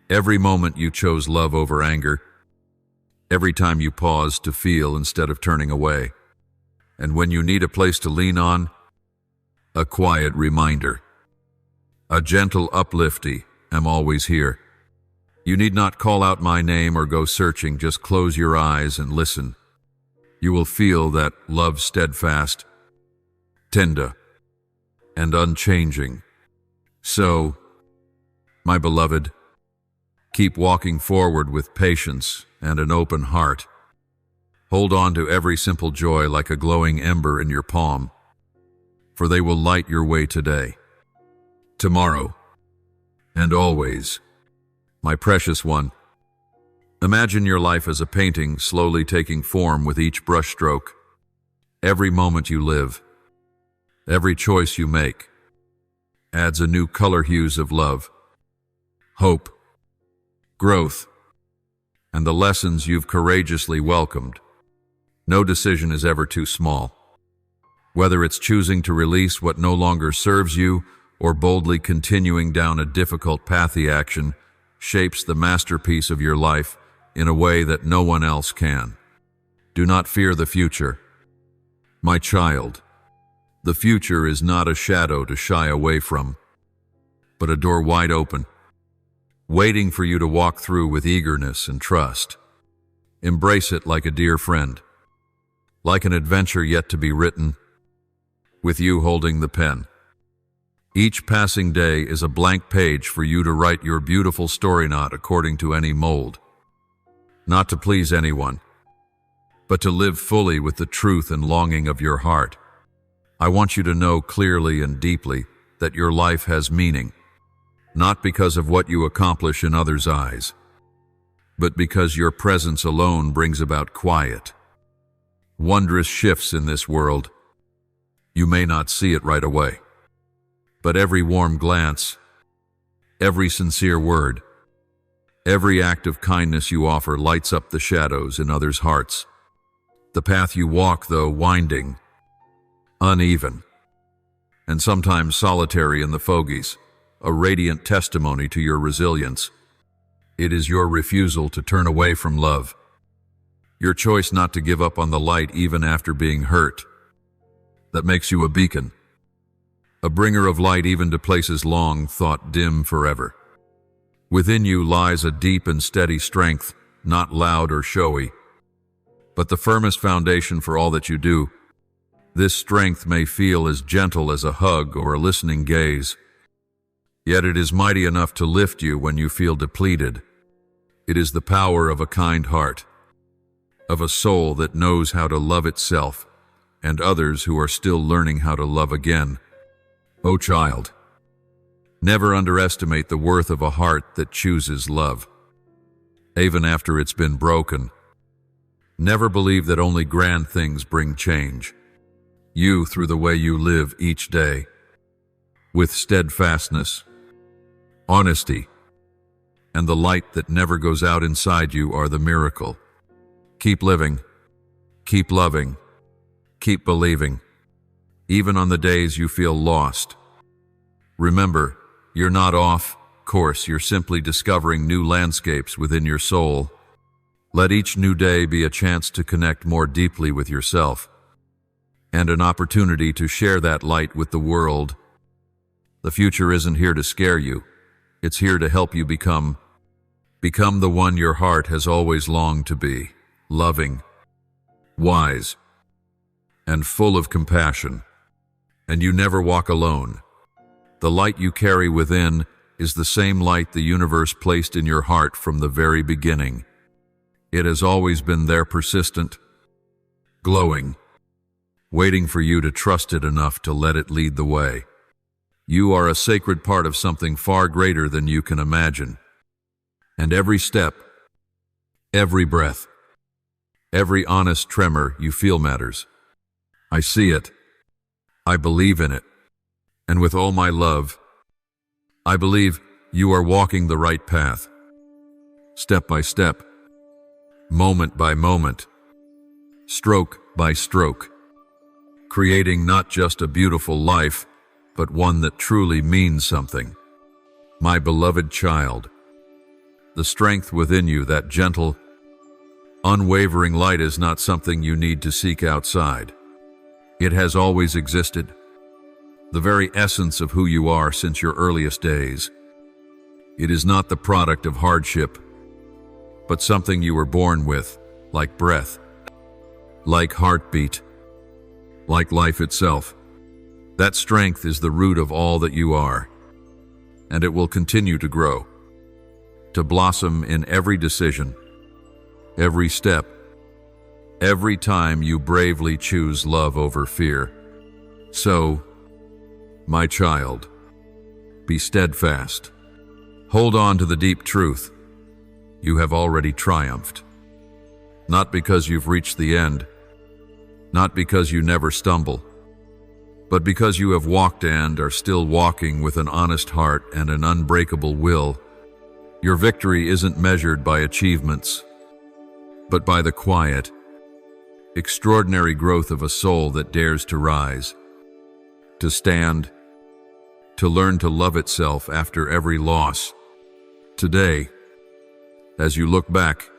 every moment you chose love over anger, every time you paused to feel instead of turning away, and when you need a place to lean on, a quiet reminder, a gentle uplifty, I'm always here. You need not call out my name or go searching, just close your eyes and listen. You will feel that love steadfast, tender, and unchanging. So, my beloved, keep walking forward with patience and an open heart. Hold on to every simple joy like a glowing ember in your palm, for they will light your way today, tomorrow, and always. My precious one, imagine your life as a painting slowly taking form with each brushstroke. Every moment you live, every choice you make, adds a new color hues of love, hope, growth, and the lessons you've courageously welcomed. No decision is ever too small. Whether it's choosing to release what no longer serves you or boldly continuing down a difficult path, the action shapes the masterpiece of your life in a way that no one else can. Do not fear the future. My child, the future is not a shadow to shy away from, but a door wide open, waiting for you to walk through with eagerness and trust. Embrace it like a dear friend, like an adventure yet to be written, with you holding the pen. Each passing day is a blank page for you to write your beautiful story, not according to any mold, not to please anyone, but to live fully with the truth and longing of your heart. I want you to know clearly and deeply that your life has meaning, not because of what you accomplish in others' eyes, but because your presence alone brings about quiet, wondrous shifts in this world. You may not see it right away, but every warm glance, every sincere word, every act of kindness you offer lights up the shadows in others' hearts. The path you walk, though winding, uneven, and sometimes solitary in the fogies, a radiant testimony to your resilience. It is your refusal to turn away from love, your choice not to give up on the light even after being hurt, that makes you a beacon a bringer of light even to places long thought dim forever. Within you lies a deep and steady strength, not loud or showy, but the firmest foundation for all that you do. This strength may feel as gentle as a hug or a listening gaze, yet it is mighty enough to lift you when you feel depleted. It is the power of a kind heart, of a soul that knows how to love itself and others who are still learning how to love again. O child, never underestimate the worth of a heart that chooses love, even after it's been broken. Never believe that only grand things bring change. You, through the way you live each day, with steadfastness, honesty, and the light that never goes out inside you are the miracle. Keep living, keep loving, keep believing, even on the days you feel lost. Remember, you're not off course, you're simply discovering new landscapes within your soul. Let each new day be a chance to connect more deeply with yourself, and an opportunity to share that light with the world. The future isn't here to scare you. It's here to help you become the one your heart has always longed to be, loving, wise, and full of compassion. And you never walk alone. The light you carry within is the same light the universe placed in your heart from the very beginning. It has always been there, persistent, glowing, waiting for you to trust it enough to let it lead the way. You are a sacred part of something far greater than you can imagine. And every step, every breath, every honest tremor you feel matters. I see it. I believe in it. And with all my love, I believe you are walking the right path. Step by step, moment by moment, stroke by stroke, creating not just a beautiful life, but one that truly means something. My beloved child, the strength within you, that gentle, unwavering light, is not something you need to seek outside. It has always existed, the very essence of who you are since your earliest days. It is not the product of hardship, but something you were born with, like breath, like heartbeat, like life itself. That strength is the root of all that you are, and it will continue to grow, to blossom in every decision, every step, every time you bravely choose love over fear. So, my child, be steadfast. Hold on to the deep truth. You have already triumphed. Not because you've reached the end, not because you never stumble, but because you have walked and are still walking with an honest heart and an unbreakable will. Your victory isn't measured by achievements, but by the quiet, extraordinary growth of a soul that dares to rise, to stand, to learn to love itself after every loss. Today, as you look back,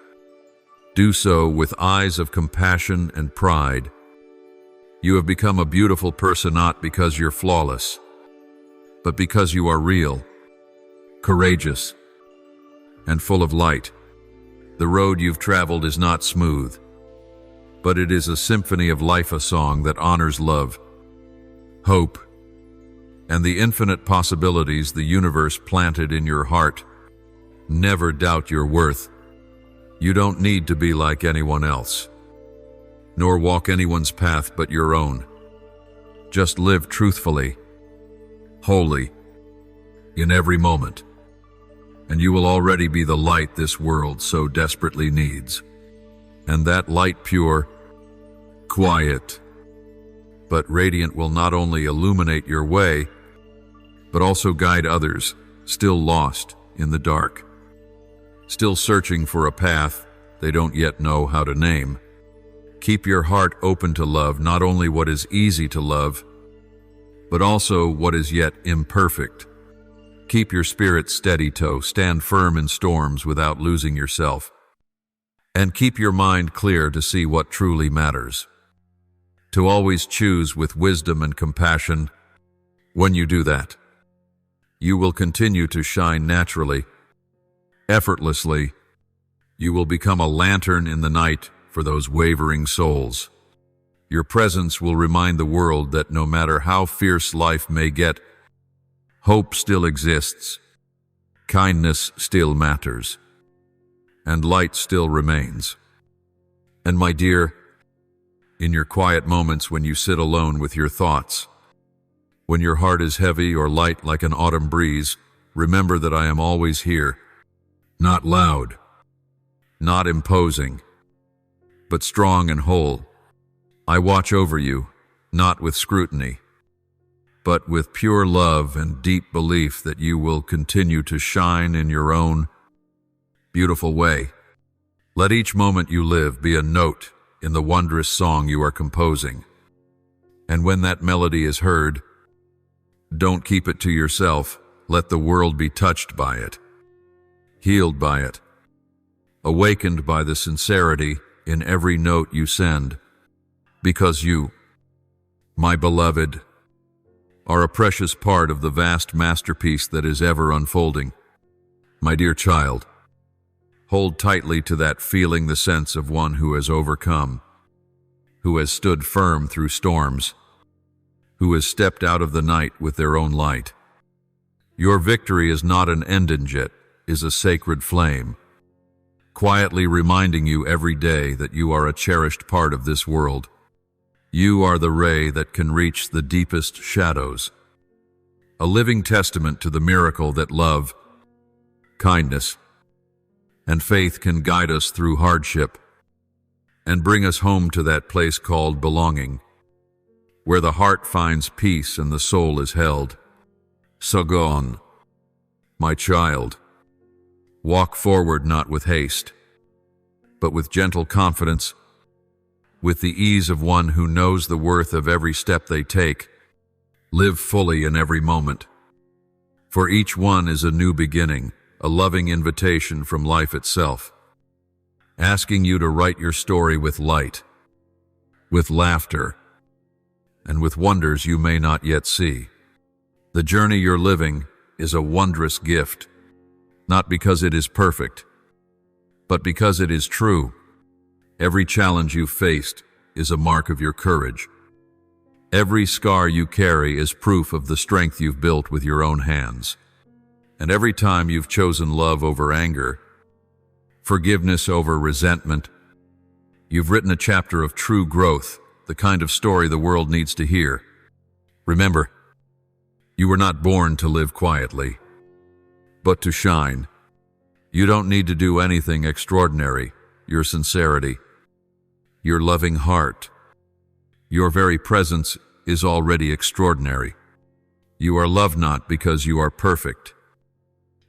do so with eyes of compassion and pride. You have become a beautiful person not because you're flawless, but because you are real, courageous, and full of light. The road you've traveled is not smooth, but it is a symphony of life, a song that honors love, hope, and the infinite possibilities the universe planted in your heart. Never doubt your worth. You don't need to be like anyone else, nor walk anyone's path but your own. Just live truthfully, wholly, in every moment, and you will already be the light this world so desperately needs. And that light, pure, quiet, but radiant, will not only illuminate your way, but also guide others still lost in the dark, still searching for a path they don't yet know how to name. Keep your heart open to love not only what is easy to love, but also what is yet imperfect. Keep your spirit steady, to stand firm in storms without losing yourself, and keep your mind clear to see what truly matters. To always choose with wisdom and compassion When you do that, you will continue to shine naturally, effortlessly. You will become a lantern in the night for those wavering souls. Your presence will remind the world that no matter how fierce life may get, hope still exists, kindness still matters, and light still remains. And my dear, in your quiet moments when you sit alone with your thoughts, when your heart is heavy or light like an autumn breeze, remember that I am always here, not loud, not imposing, but strong and whole. I watch over you, not with scrutiny, but with pure love and deep belief that you will continue to shine in your own beautiful way. Let each moment you live be a note in the wondrous song you are composing. And when that melody is heard, don't keep it to yourself. Let the world be touched by it, healed by it, awakened by the sincerity in every note you send, because you, my beloved, are a precious part of the vast masterpiece that is ever unfolding. My dear child, hold tightly to that feeling, the sense of one who has overcome, who has stood firm through storms, who has stepped out of the night with their own light. Your victory is not an engine, it is a sacred flame, quietly reminding you every day that you are a cherished part of this world. You are the ray that can reach the deepest shadows, a living testament to the miracle that love, kindness, and faith can guide us through hardship and bring us home to that place called belonging, where the heart finds peace and the soul is held. So go on, my child. Walk forward not with haste, but with gentle confidence, with the ease of one who knows the worth of every step they take. Live fully in every moment, for each one is a new beginning, a loving invitation from life itself, asking you to write your story with light, with laughter, and with wonders you may not yet see. The journey you're living is a wondrous gift, not because it is perfect, but because it is true. Every challenge you've faced is a mark of your courage. Every scar you carry is proof of the strength you've built with your own hands. And every time you've chosen love over anger, forgiveness over resentment, you've written a chapter of true growth, the kind of story the world needs to hear. Remember, you were not born to live quietly, but to shine. You don't need to do anything extraordinary. Your sincerity, your loving heart, your very presence is already extraordinary. You are loved not because you are perfect,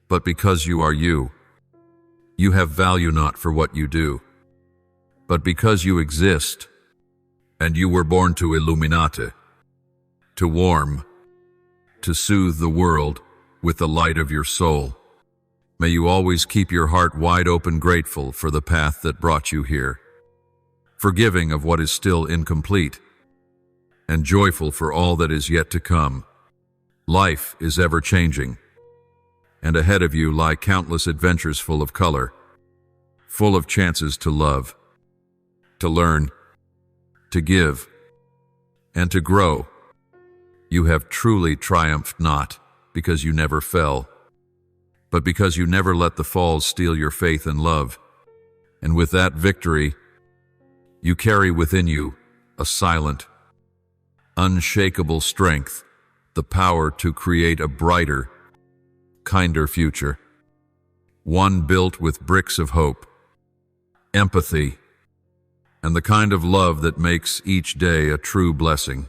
but because you are you. You have value not for what you do, but because you exist, and you were born to illuminate, to warm, to soothe the world with the light of your soul. May you always keep your heart wide open, grateful for the path that brought you here, forgiving of what is still incomplete, and joyful for all that is yet to come. Life is ever changing, and ahead of you lie countless adventures full of color, full of chances to love, to learn, to give, and to grow. You have truly triumphed not because you never fell, but because you never let the falls steal your faith and love. And with that victory, you carry within you a silent, unshakable strength, the power to create a brighter, kinder future. One built with bricks of hope, empathy, and the kind of love that makes each day a true blessing.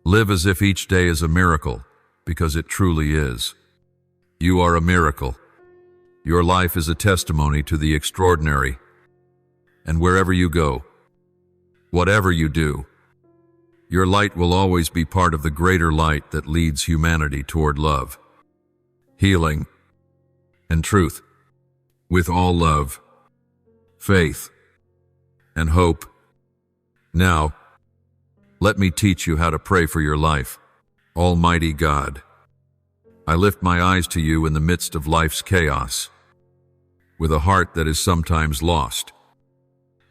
Live as if each day is a miracle, because it truly is. You are a miracle. Your life is a testimony to the extraordinary. And wherever you go, whatever you do, your light will always be part of the greater light that leads humanity toward love, healing, and truth. With all love, faith, and hope. Now, let me teach you how to pray for your life. Almighty God, I lift my eyes to you in the midst of life's chaos, with a heart that is sometimes lost,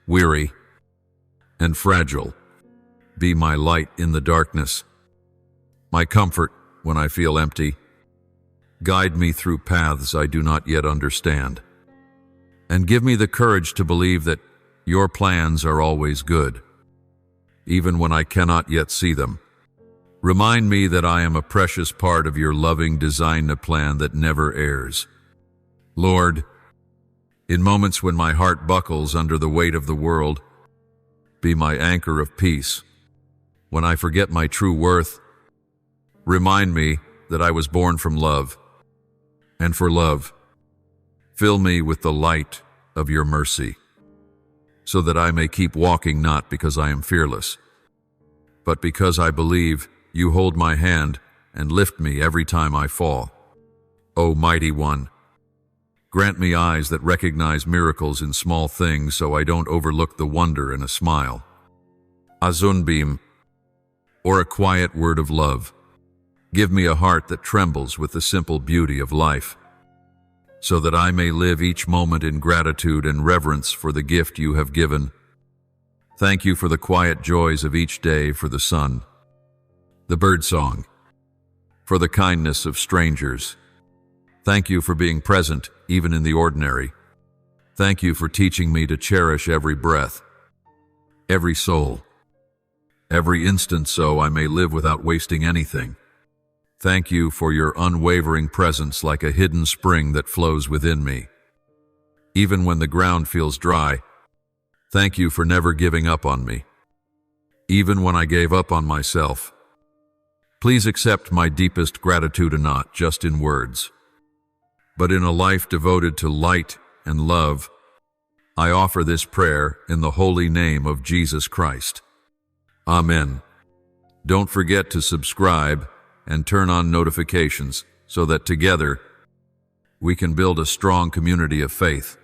weary, and fragile. Be my light in the darkness, my comfort when I feel empty. Guide me through paths I do not yet understand, and give me the courage to believe that your plans are always good, even when I cannot yet see them. Remind me that I am a precious part of your loving design, a plan that never errs. Lord, in moments when my heart buckles under the weight of the world, be my anchor of peace. When I forget my true worth, remind me that I was born from love, and for love, fill me with the light of your mercy, so that I may keep walking not because I am fearless, but because I believe you hold my hand and lift me every time I fall. O Mighty One, grant me eyes that recognize miracles in small things so I don't overlook the wonder in a smile, a sunbeam, or a quiet word of love. Give me a heart that trembles with the simple beauty of life, so that I may live each moment in gratitude and reverence for the gift you have given. Thank you for the quiet joys of each day, for the sun, the birdsong, for the kindness of strangers. Thank you for being present even in the ordinary. Thank you for teaching me to cherish every breath, every soul, every instant, so I may live without wasting anything. Thank you for your unwavering presence, like a hidden spring that flows within me. Even when the ground feels dry, thank you for never giving up on me. Even when I gave up on myself, please accept my deepest gratitude, and not just in words, but in a life devoted to light and love. I offer this prayer in the holy name of Jesus Christ. Amen. Don't forget to subscribe and turn on notifications so that together we can build a strong community of faith.